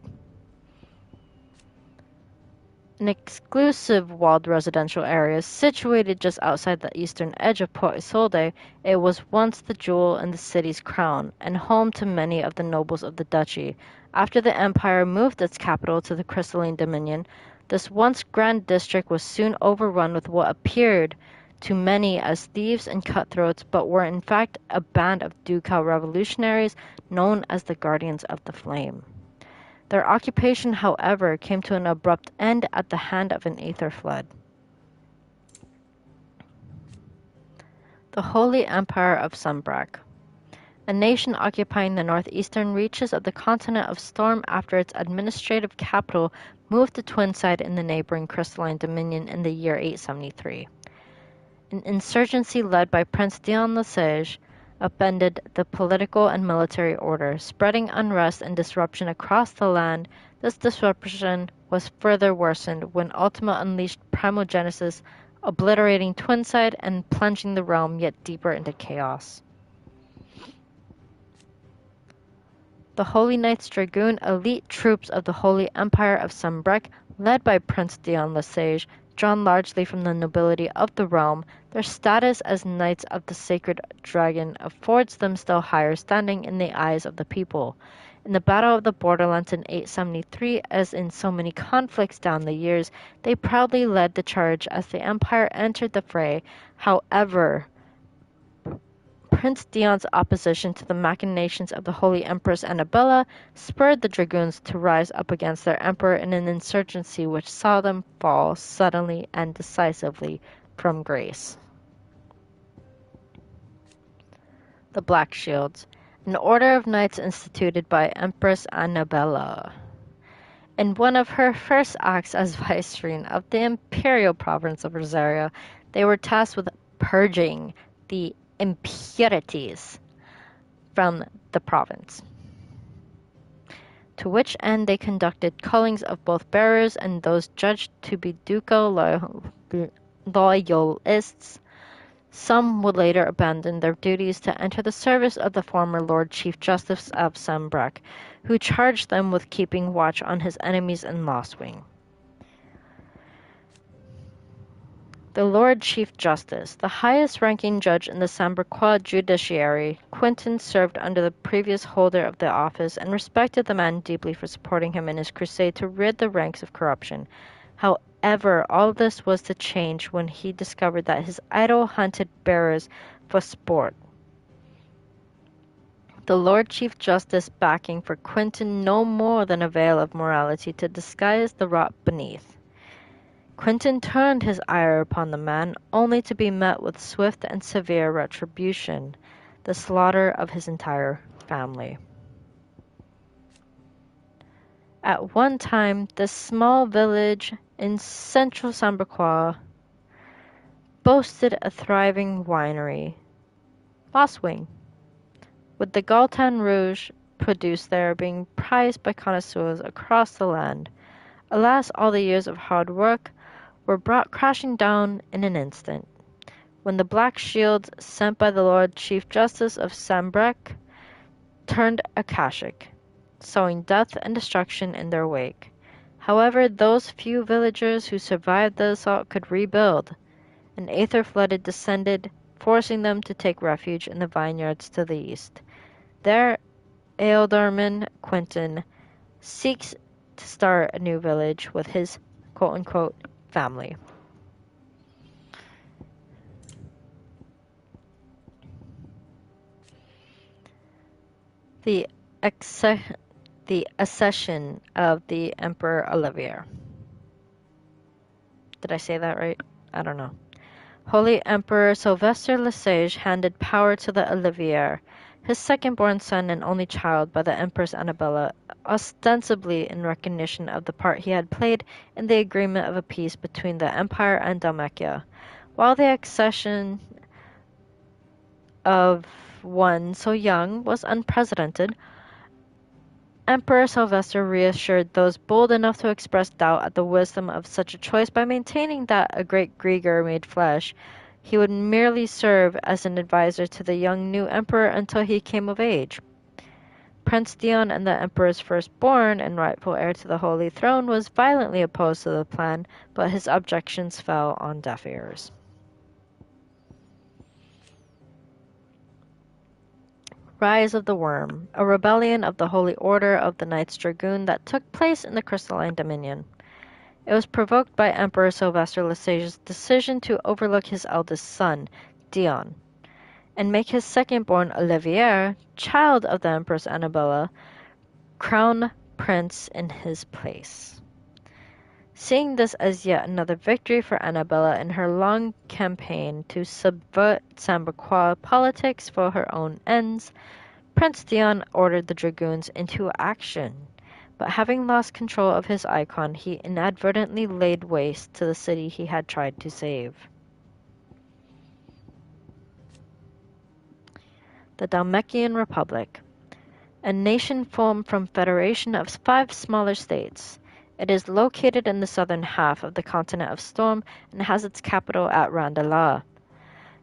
An exclusive walled residential area situated just outside the eastern edge of Port Isolde, it was once the jewel in the city's crown, and home to many of the nobles of the duchy. After the empire moved its capital to the Crystalline Dominion, this once grand district was soon overrun with what appeared to many as thieves and cutthroats, but were in fact a band of ducal revolutionaries known as the Guardians of the Flame. Their occupation, however, came to an abrupt end at the hand of an aether flood. The Holy Empire of Sunbrak, a nation occupying the northeastern reaches of the continent of Storm after its administrative capital moved to Twinside in the neighboring Crystalline Dominion in the year 873. An insurgency led by Prince Dion Lesage upended the political and military order, spreading unrest and disruption across the land. This disruption was further worsened when Ultima unleashed Primogenesis, obliterating Twinside and plunging the realm yet deeper into chaos. The Holy Knights Dragoon, elite troops of the Holy Empire of Sunbrak, led by Prince Dion Lesage, drawn largely from the nobility of the realm, their status as Knights of the Sacred Dragon affords them still higher standing in the eyes of the people. In the Battle of the Borderlands in 873, as in so many conflicts down the years, they proudly led the charge as the Empire entered the fray. However, Prince Dion's opposition to the machinations of the Holy Empress Annabella spurred the dragoons to rise up against their emperor in an insurgency which saw them fall suddenly and decisively from grace. The Black Shields, an order of knights instituted by Empress Annabella. In one of her first acts as viceroy of the imperial province of Roseiryu, they were tasked with purging the impurities from the province, to which end they conducted cullings of both bearers and those judged to be ducal loyalists. Some would later abandon their duties to enter the service of the former Lord Chief Justice of Sunbrak, who charged them with keeping watch on his enemies in Lostwing. The Lord Chief Justice, the highest-ranking judge in the Sambraquois judiciary, Quentin served under the previous holder of the office and respected the man deeply for supporting him in his crusade to rid the ranks of corruption. However, all this was to change when he discovered that his idol hunted bearers for sport. The Lord Chief Justice backing for Quentin no more than a veil of morality to disguise the rot beneath. Quentin turned his ire upon the man, only to be met with swift and severe retribution, the slaughter of his entire family. At one time, this small village in central Sambraquois boasted a thriving winery, Lostwing, with the Galtan Rouge produced there being prized by connoisseurs across the land. Alas, all the years of hard work were brought crashing down in an instant, when the Black Shields sent by the Lord Chief Justice of Sambrek turned Akashic, sowing death and destruction in their wake. However, those few villagers who survived the assault could rebuild. An aether flood descended, forcing them to take refuge in the vineyards to the east. There, Ealdorman Quentin seeks to start a new village with his quote-unquote family. The accession of the Emperor Olivier. Did I say that right? I don't know. Holy Emperor Sylvester Lesage handed power to the Olivier, his second-born son and only child, by the Empress Annabella, ostensibly in recognition of the part he had played in the agreement of a peace between the Empire and Dalmatia. While the accession of one so young was unprecedented, Emperor Sylvester reassured those bold enough to express doubt at the wisdom of such a choice by maintaining that a great Grieger made flesh, he would merely serve as an advisor to the young new emperor until he came of age. Prince Dion, and the emperor's firstborn and rightful heir to the Holy Throne, was violently opposed to the plan, but his objections fell on deaf ears. Rise of the Worm, a rebellion of the Holy Order of the Knights Dragoon that took place in the Crystalline Dominion. It was provoked by Emperor Sylvester Lassage's decision to overlook his eldest son, Dion, and make his second-born Olivier, child of the Empress Annabella, crown prince in his place. Seeing this as yet another victory for Annabella in her long campaign to subvert Sambucrois politics for her own ends, Prince Dion ordered the dragoons into action. But having lost control of his icon, he inadvertently laid waste to the city he had tried to save. The Dalmatian Republic, a nation formed from federation of 5 smaller states. It is located in the southern half of the continent of Storm and has its capital at Randala.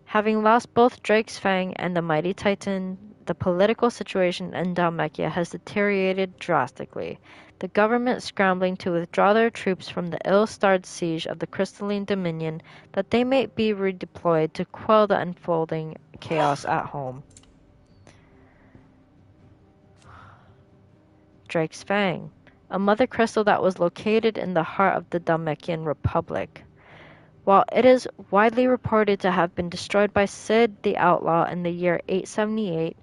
Having lost both Drake's Fang and the mighty Titan, the political situation in Dalmatia has deteriorated drastically, the government scrambling to withdraw their troops from the ill-starred siege of the Crystalline Dominion that they may be redeployed to quell the unfolding chaos at home. Drake's Fang, a mother crystal that was located in the heart of the Dalmatian Republic. While it is widely reported to have been destroyed by Cid the Outlaw in the year 878,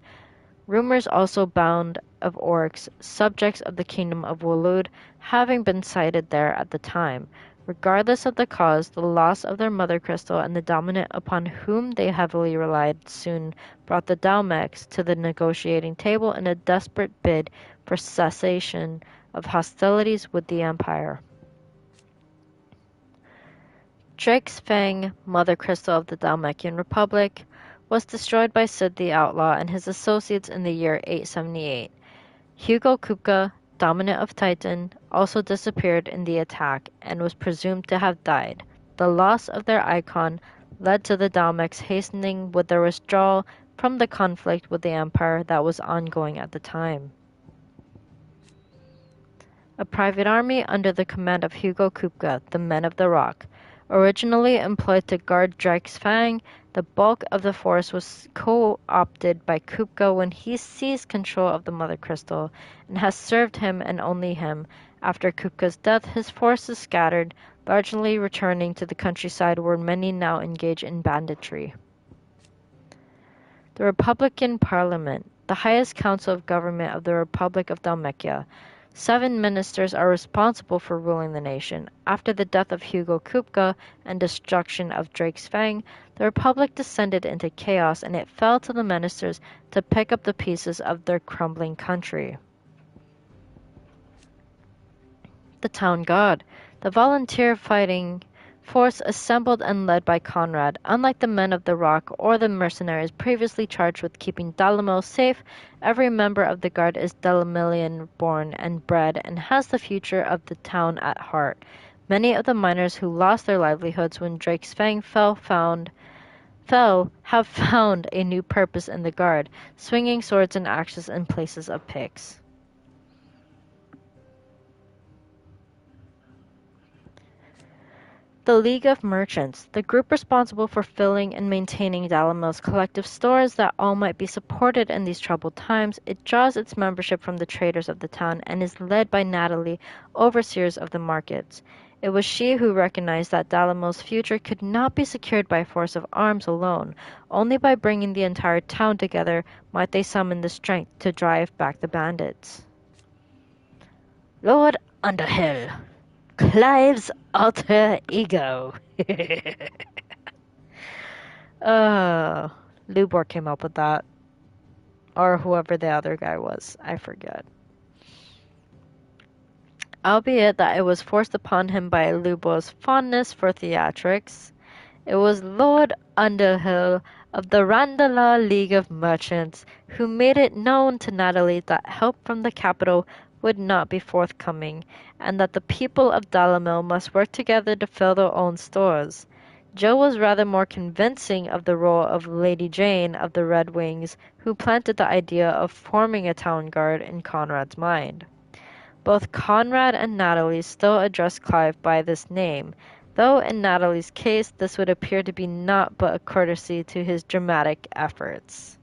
rumors also abound of orcs, subjects of the kingdom of Waloed, having been sighted there at the time. Regardless of the cause, the loss of their mother crystal and the dominant upon whom they heavily relied soon brought the Dalmecs to the negotiating table in a desperate bid for cessation of hostilities with the Empire. Drake's Fang, mother crystal of the Dalmatian Republic, was destroyed by Cid the Outlaw and his associates in the year 878. Hugo Kupka, dominant of Titan, also disappeared in the attack and was presumed to have died. The loss of their icon led to the Dalmecs hastening with their withdrawal from the conflict with the Empire that was ongoing at the time. A private army under the command of Hugo Kupka, the Men of the Rock, originally employed to guard Drake's Fang, the bulk of the force was co-opted by Kupka when he seized control of the Mother Crystal, and has served him and only him. After Kupka's death, his forces scattered, largely returning to the countryside where many now engage in banditry. The Republican Parliament, the highest council of government of the Republic of Dalmatia. 7 ministers are responsible for ruling the nation. After the death of Hugo Kupka and destruction of Drake's Fang, the Republic descended into chaos, and it fell to the ministers to pick up the pieces of their crumbling country. The Town Guard, the volunteer fighting force assembled and led by Conrad. Unlike the Men of the Rock or the mercenaries previously charged with keeping Dalimil safe, every member of the guard is Dalimilian born and bred and has the future of the town at heart. Many of the miners who lost their livelihoods when Drake's Fang have found a new purpose in the guard, swinging swords and axes in places of picks. The League of Merchants, the group responsible for filling and maintaining Dalimil's collective stores that all might be supported in these troubled times, it draws its membership from the traders of the town and is led by Natalie, overseers of the markets. It was she who recognized that Dalimil's future could not be secured by force of arms alone. Only by bringing the entire town together might they summon the strength to drive back the bandits. Lord Underhill, Clive's alter ego. Lubor came up with that. Or whoever the other guy was. I forget. Albeit that it was forced upon him by Lubor's fondness for theatrics, it was Lord Underhill of the Randala League of Merchants who made it known to Natalie that help from the capital would not be forthcoming, and that the people of Dalimil must work together to fill their own stores. Joe was rather more convincing of the role of Lady Jane of the Red Wings, who planted the idea of forming a town guard in Conrad's mind. Both Conrad and Natalie still address Clive by this name, though in Natalie's case this would appear to be naught but a courtesy to his dramatic efforts.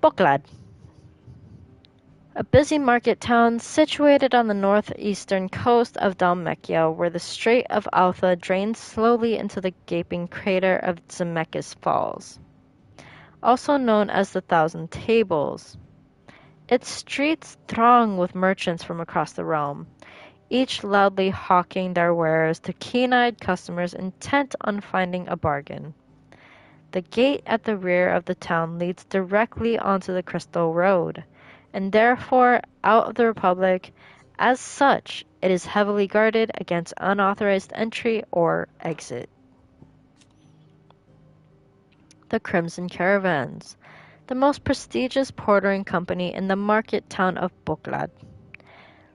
Booklad. A busy market town situated on the northeastern coast of Dalmatia, where the Strait of Alpha drains slowly into the gaping crater of Zemeckis Falls, also known as the Thousand Tables. Its streets throng with merchants from across the realm, each loudly hawking their wares to keen-eyed customers intent on finding a bargain. The gate at the rear of the town leads directly onto the Crystal Road, and therefore out of the Republic. As such, it is heavily guarded against unauthorized entry or exit. The Crimson Caravans, the most prestigious portering company in the market town of Boklad,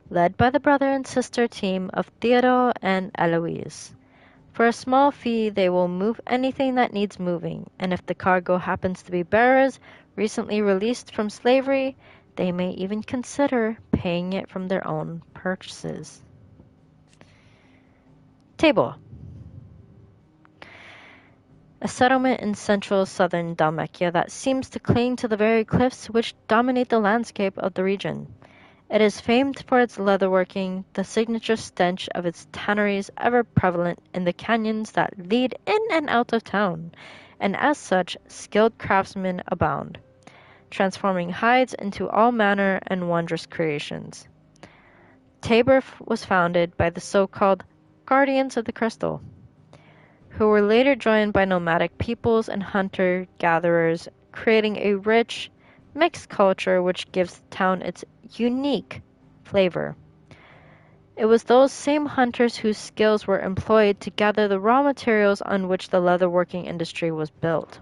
led by the brother and sister team of Theodore and Eloise. For a small fee, they will move anything that needs moving, and if the cargo happens to be bearers recently released from slavery, they may even consider paying it from their own purchases. Table. A settlement in central southern Dalmatia that seems to cling to the very cliffs which dominate the landscape of the region. It is famed for its leatherworking, the signature stench of its tanneries ever prevalent in the canyons that lead in and out of town, and as such, skilled craftsmen abound, transforming hides into all manner and wondrous creations. Tabor was founded by the so-called Guardians of the Crystal, who were later joined by nomadic peoples and hunter-gatherers, creating a rich, mixed culture which gives the town its unique flavor. It was those same hunters whose skills were employed to gather the raw materials on which the leatherworking industry was built.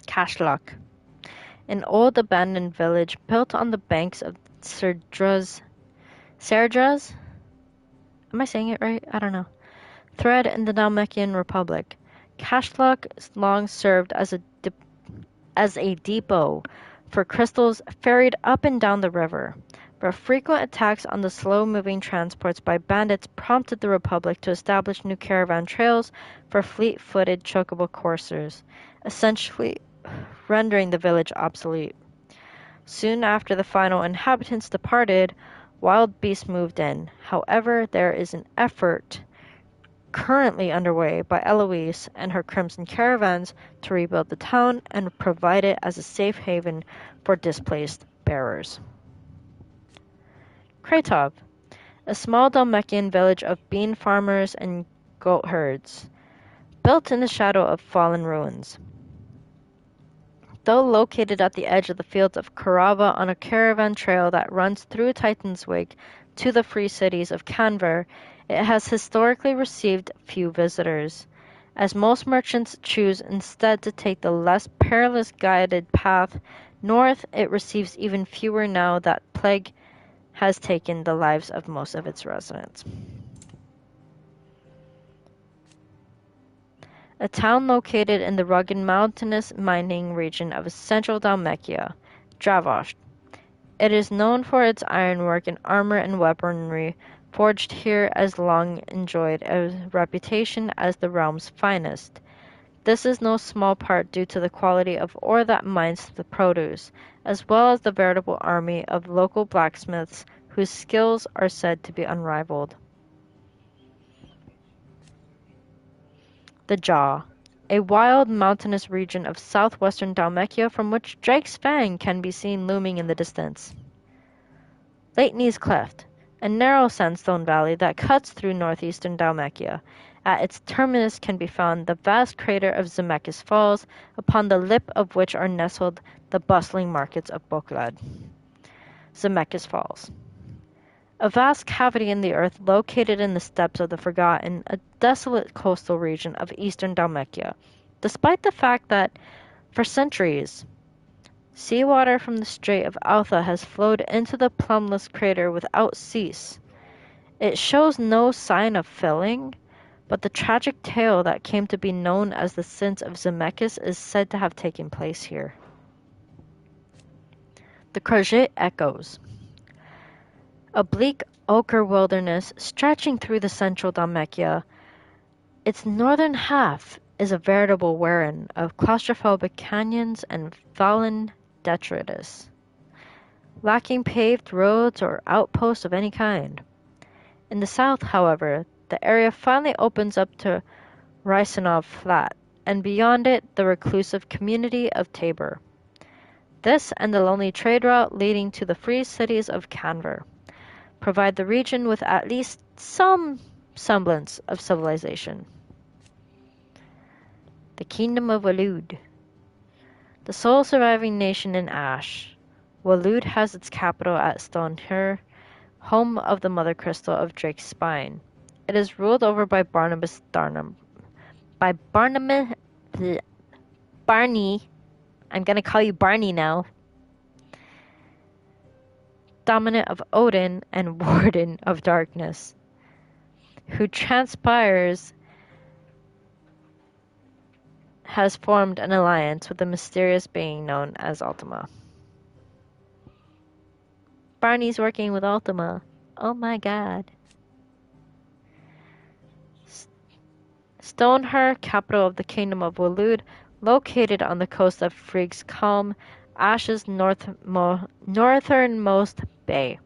Kashlok, an old abandoned village built on the banks of Serdraz. Am I saying it right? I don't know. Thread in the Dalmatian Republic. Kashlok long served as a depot for crystals ferried up and down the river, but frequent attacks on the slow-moving transports by bandits prompted the Republic to establish new caravan trails for fleet-footed chocobo coursers, essentially rendering the village obsolete. Soon after the final inhabitants departed, wild beasts moved in. However, there is an effort currently underway by Eloise and her Crimson Caravans to rebuild the town and provide it as a safe haven for displaced bearers. Kratov, a small Dalmatian village of bean farmers and goat herds, built in the shadow of fallen ruins. Though located at the edge of the fields of Karava on a caravan trail that runs through Titanswig to the free cities of Canver, it has historically received few visitors, as most merchants choose instead to take the less perilous guided path north. It receives even fewer now that plague has taken the lives of most of its residents. A town located in the rugged mountainous mining region of central Dalmatia, Dravost. It is known for its ironwork and armor and weaponry, forged here as long enjoyed a reputation as the realm's finest. This is no small part due to the quality of ore that mines the produce, as well as the veritable army of local blacksmiths whose skills are said to be unrivaled. The Jaw, a wild mountainous region of southwestern Dalmatia from which Drake's Fang can be seen looming in the distance. Leitney's Cleft, a narrow sandstone valley that cuts through northeastern Dalmatia. At its terminus can be found the vast crater of Zemeckis Falls, upon the lip of which are nestled the bustling markets of Boklad. Zemeckis Falls, a vast cavity in the earth located in the steppes of the Forgotten, a desolate coastal region of eastern Dalmatia, despite the fact that, for centuries, seawater from the Strait of Alpha has flowed into the plumbless crater without cease. It shows no sign of filling, but the tragic tale that came to be known as the Sins of Zemeckis is said to have taken place here. The Crozet Echoes, a bleak ochre wilderness stretching through the central Dalmatia. Its northern half is a veritable warren of claustrophobic canyons and fallen detritus, lacking paved roads or outposts of any kind. In the south, however, the area finally opens up to Rysanov Flat, and beyond it the reclusive community of Tabor. This and the lonely trade route leading to the free cities of Canver provide the region with at least some semblance of civilization. The Kingdom of Waloed. The sole surviving nation in Ash, Waloed has its capital at Stonehur, home of the mother crystal of Drake's spine. It is ruled over by Barnabas Darnam. Barney. I'm gonna call you Barney now. Dominant of Odin and Warden of Darkness, who transpires has formed an alliance with a mysterious being known as Ultima. Barney's working with Ultima. Oh my god. Stonehur, capital of the Kingdom of Waloed, located on the coast of Frigg's Calm, Ash's northernmost bay.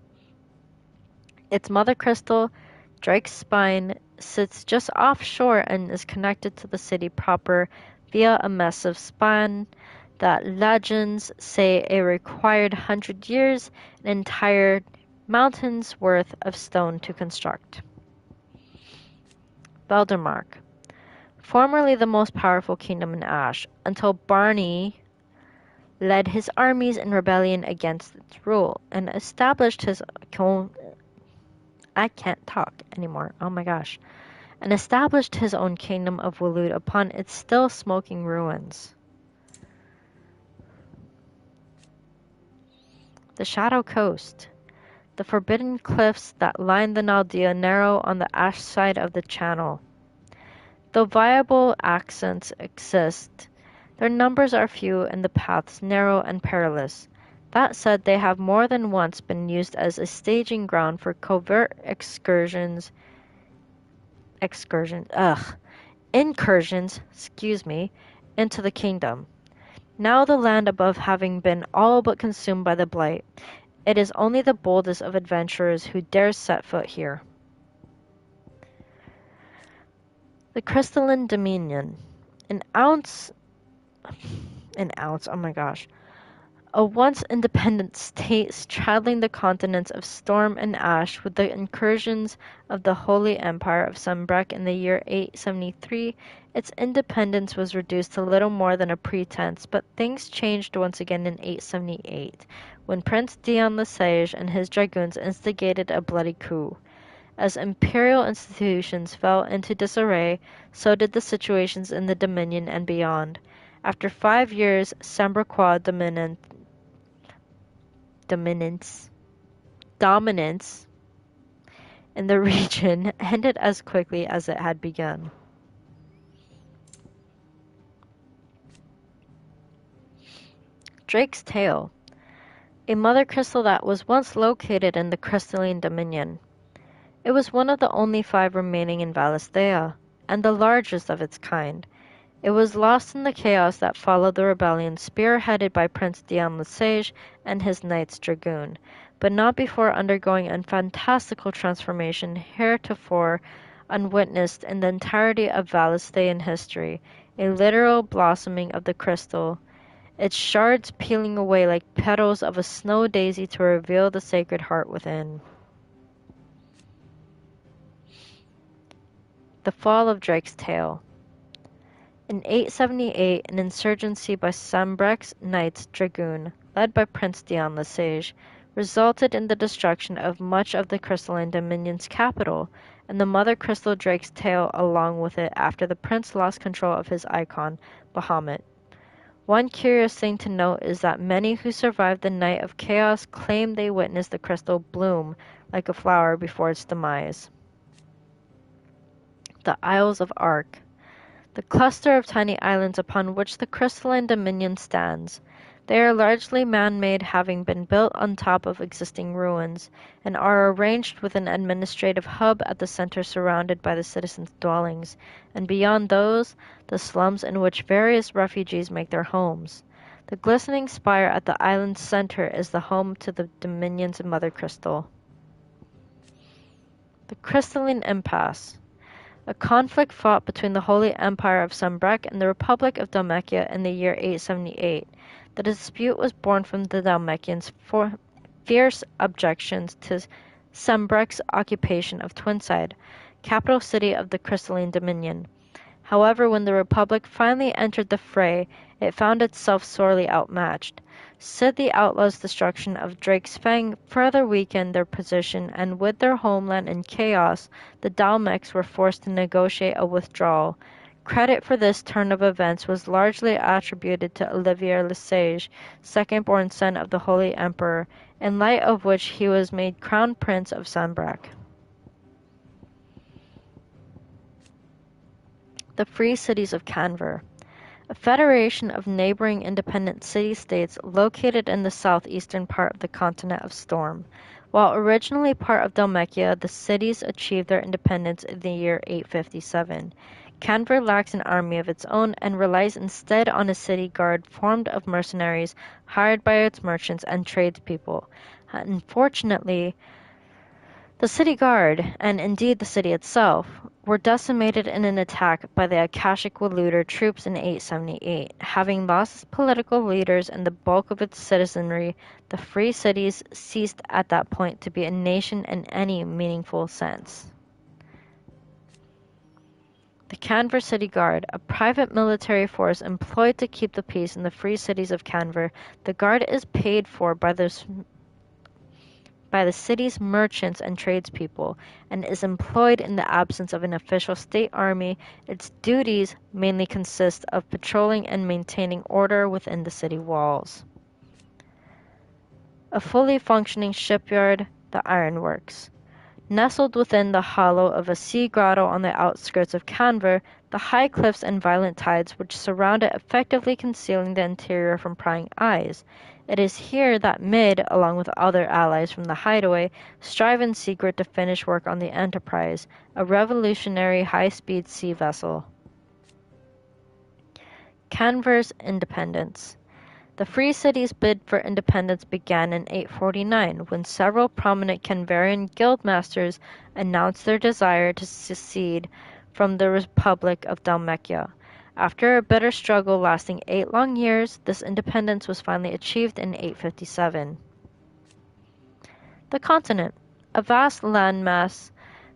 Its mother crystal, Drake's Spine, sits just offshore and is connected to the city proper via a massive span that legends say it required 100 years and an entire mountain's worth of stone to construct. Beldermark. Formerly the most powerful kingdom in Ash, until Barney led his armies in rebellion against its rule and established his own kingdom of Waloed upon its still smoking ruins. The Shadow Coast. The forbidden cliffs that line the Naldea narrow on the Ash side of the channel. Though viable accents exist, their numbers are few and the paths narrow and perilous. That said, they have more than once been used as a staging ground for covert incursions, into the kingdom. Now the land above having been all but consumed by the blight, it is only the boldest of adventurers who dare set foot here. The Crystalline Dominion. A once independent state straddling the continents of Storm and Ash with the incursions of the Holy Empire of Sunbreck in the year 873, its independence was reduced to little more than a pretense, but things changed once again in 878, when Prince Dion the Sage and his dragoons instigated a bloody coup. As imperial institutions fell into disarray, so did the situations in the Dominion and beyond. After 5 years, Sambraquois dominance in the region ended as quickly as it had begun. Drake's Tail. A mother crystal that was once located in the Crystalline Dominion. It was one of the only 5 remaining in Valisthea, and the largest of its kind. It was lost in the chaos that followed the rebellion spearheaded by Prince Dion the Sage and his Knights Dragoon, but not before undergoing a fantastical transformation heretofore unwitnessed in the entirety of Valisthean history, a literal blossoming of the crystal, its shards peeling away like petals of a snow daisy to reveal the sacred heart within. The Fall of Drake's Tail. In 878, an insurgency by Sambrecht's Knights Dragoon, led by Prince Dion the Sage, resulted in the destruction of much of the Crystalline Dominion's capital, and the Mother Crystal Drake's Tail along with it after the prince lost control of his icon, Bahamut. One curious thing to note is that many who survived the Night of Chaos claim they witnessed the crystal bloom like a flower before its demise. The Isles of Ark. The cluster of tiny islands upon which the Crystalline Dominion stands. They are largely man-made, having been built on top of existing ruins, and are arranged with an administrative hub at the center surrounded by the citizens' dwellings, and beyond those, the slums in which various refugees make their homes. The glistening spire at the island's center is the home to the Dominion's Mother Crystal. The Crystalline Impasse. A conflict fought between the Holy Empire of Sambrek and the Republic of Dalmatia in the year 878. The dispute was born from the Dalmatians' fierce objections to Sambrek's occupation of Twinside, capital city of the Crystalline Dominion. However, when the Republic finally entered the fray, it found itself sorely outmatched. Sid the Outlaw's destruction of Drake's Fang further weakened their position, and with their homeland in chaos, the Dalmecs were forced to negotiate a withdrawal. Credit for this turn of events was largely attributed to Olivier Le Sage, second-born son of the Holy Emperor, in light of which he was made Crown Prince of Sambrek. The Free Cities of Canver. A federation of neighboring independent city-states located in the southeastern part of the continent of Storm. While originally part of Dalmatia, the cities achieved their independence in the year 857. Canver lacks an army of its own and relies instead on a city guard formed of mercenaries hired by its merchants and tradespeople. Unfortunately, the city guard, and indeed the city itself, were decimated in an attack by the Akashic Waluder troops in 878. Having lost its political leaders and the bulk of its citizenry, the Free Cities ceased at that point to be a nation in any meaningful sense. The Canver City Guard, a private military force employed to keep the peace in the Free Cities of Canver, the Guard is paid for by the city's merchants and tradespeople, and is employed in the absence of an official state army. Its duties mainly consist of patrolling and maintaining order within the city walls. A fully functioning shipyard, the ironworks. Nestled within the hollow of a sea grotto on the outskirts of Canver, the high cliffs and violent tides which surround it effectively concealing the interior from prying eyes. It is here that Mid, along with other allies from the Hideaway, strive in secret to finish work on the Enterprise, a revolutionary high-speed sea vessel. Canver's independence. The Free Cities' bid for independence began in 849, when several prominent Canverian guildmasters announced their desire to secede from the Republic of Dalmatia. After a bitter struggle lasting 8 long years, this independence was finally achieved in 857. The continent, a vast landmass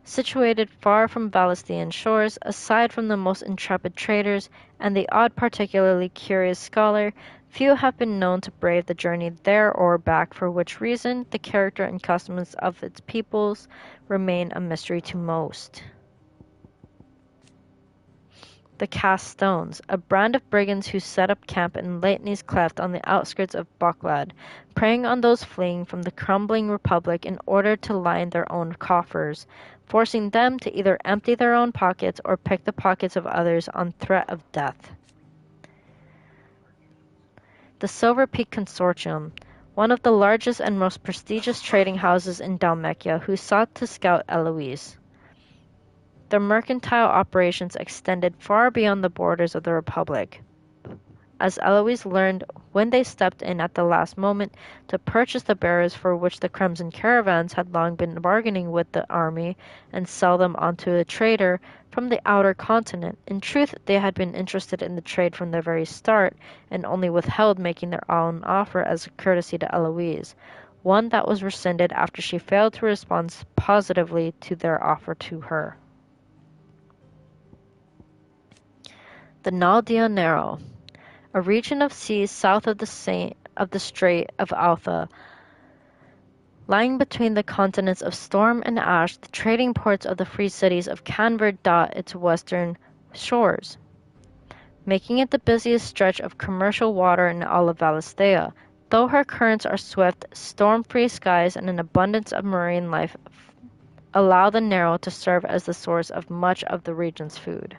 situated far from Valestian shores, aside from the most intrepid traders and the odd particularly curious scholar, few have been known to brave the journey there or back, for which reason the character and customs of its peoples remain a mystery to most. The Cast Stones, a band of brigands who set up camp in Leitney's Cleft on the outskirts of Boklad, preying on those fleeing from the crumbling republic in order to line their own coffers, forcing them to either empty their own pockets or pick the pockets of others on threat of death. The Silver Peak Consortium, one of the largest and most prestigious trading houses in Dalmatia, who sought to scout Eloise. Their mercantile operations extended far beyond the borders of the Republic. As Eloise learned when they stepped in at the last moment to purchase the bearers for which the Crimson Caravans had long been bargaining with the army and sell them onto a trader from the outer continent. In truth, they had been interested in the trade from the very start and only withheld making their own offer as a courtesy to Eloise, one that was rescinded after she failed to respond positively to their offer to her. The Naldea Narrow, a region of seas south of the Strait of Altha, lying between the continents of Storm and Ash. The trading ports of the Free Cities of Canver dot its western shores, making it the busiest stretch of commercial water in all of Valisthea. Though her currents are swift, storm-free skies and an abundance of marine life allow the Narrow to serve as the source of much of the region's food.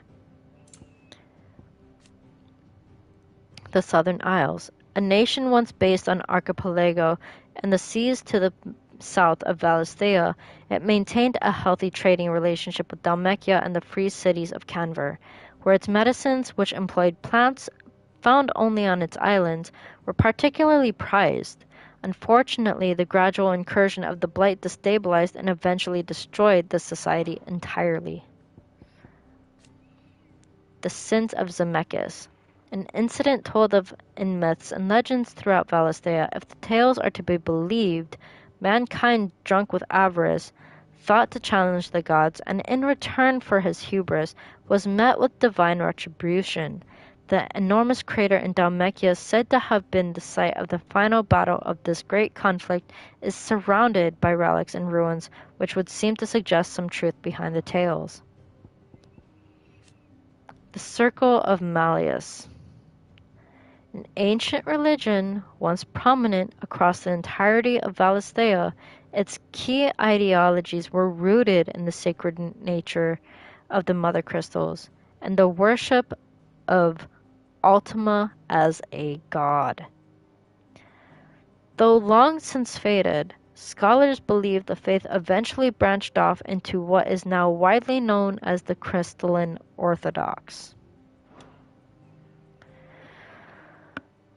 The Southern Isles, a nation once based on archipelago and the seas to the south of Valisthea, it maintained a healthy trading relationship with Dalmatia and the free cities of Canver, where its medicines, which employed plants found only on its islands, were particularly prized. Unfortunately, the gradual incursion of the blight destabilized and eventually destroyed the society entirely. The Sins of Zemeckis. An incident told of in myths and legends throughout Valisthea, if the tales are to be believed, mankind drunk with avarice thought to challenge the gods, and in return for his hubris was met with divine retribution. The enormous crater in Dalmatia, said to have been the site of the final battle of this great conflict, is surrounded by relics and ruins, which would seem to suggest some truth behind the tales. The Circle of Malleus. An ancient religion, once prominent across the entirety of Valisthea, its key ideologies were rooted in the sacred nature of the mother crystals and the worship of Ultima as a god. Though long since faded, scholars believe the faith eventually branched off into what is now widely known as the Crystalline Orthodox.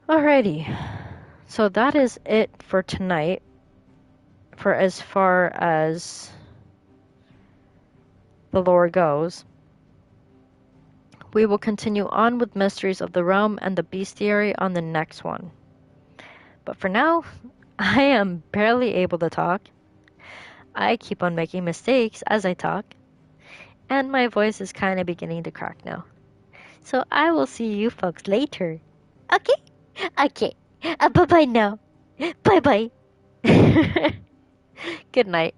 Alrighty, so that is it for tonight, for as far as the lore goes. We will continue on with Mysteries of the Realm and the Bestiary on the next one. But for now, I am barely able to talk. I keep on making mistakes as I talk, and my voice is kind of beginning to crack now. So I will see you folks later. Okay? Okay. Bye-bye now. Bye-bye. Good night.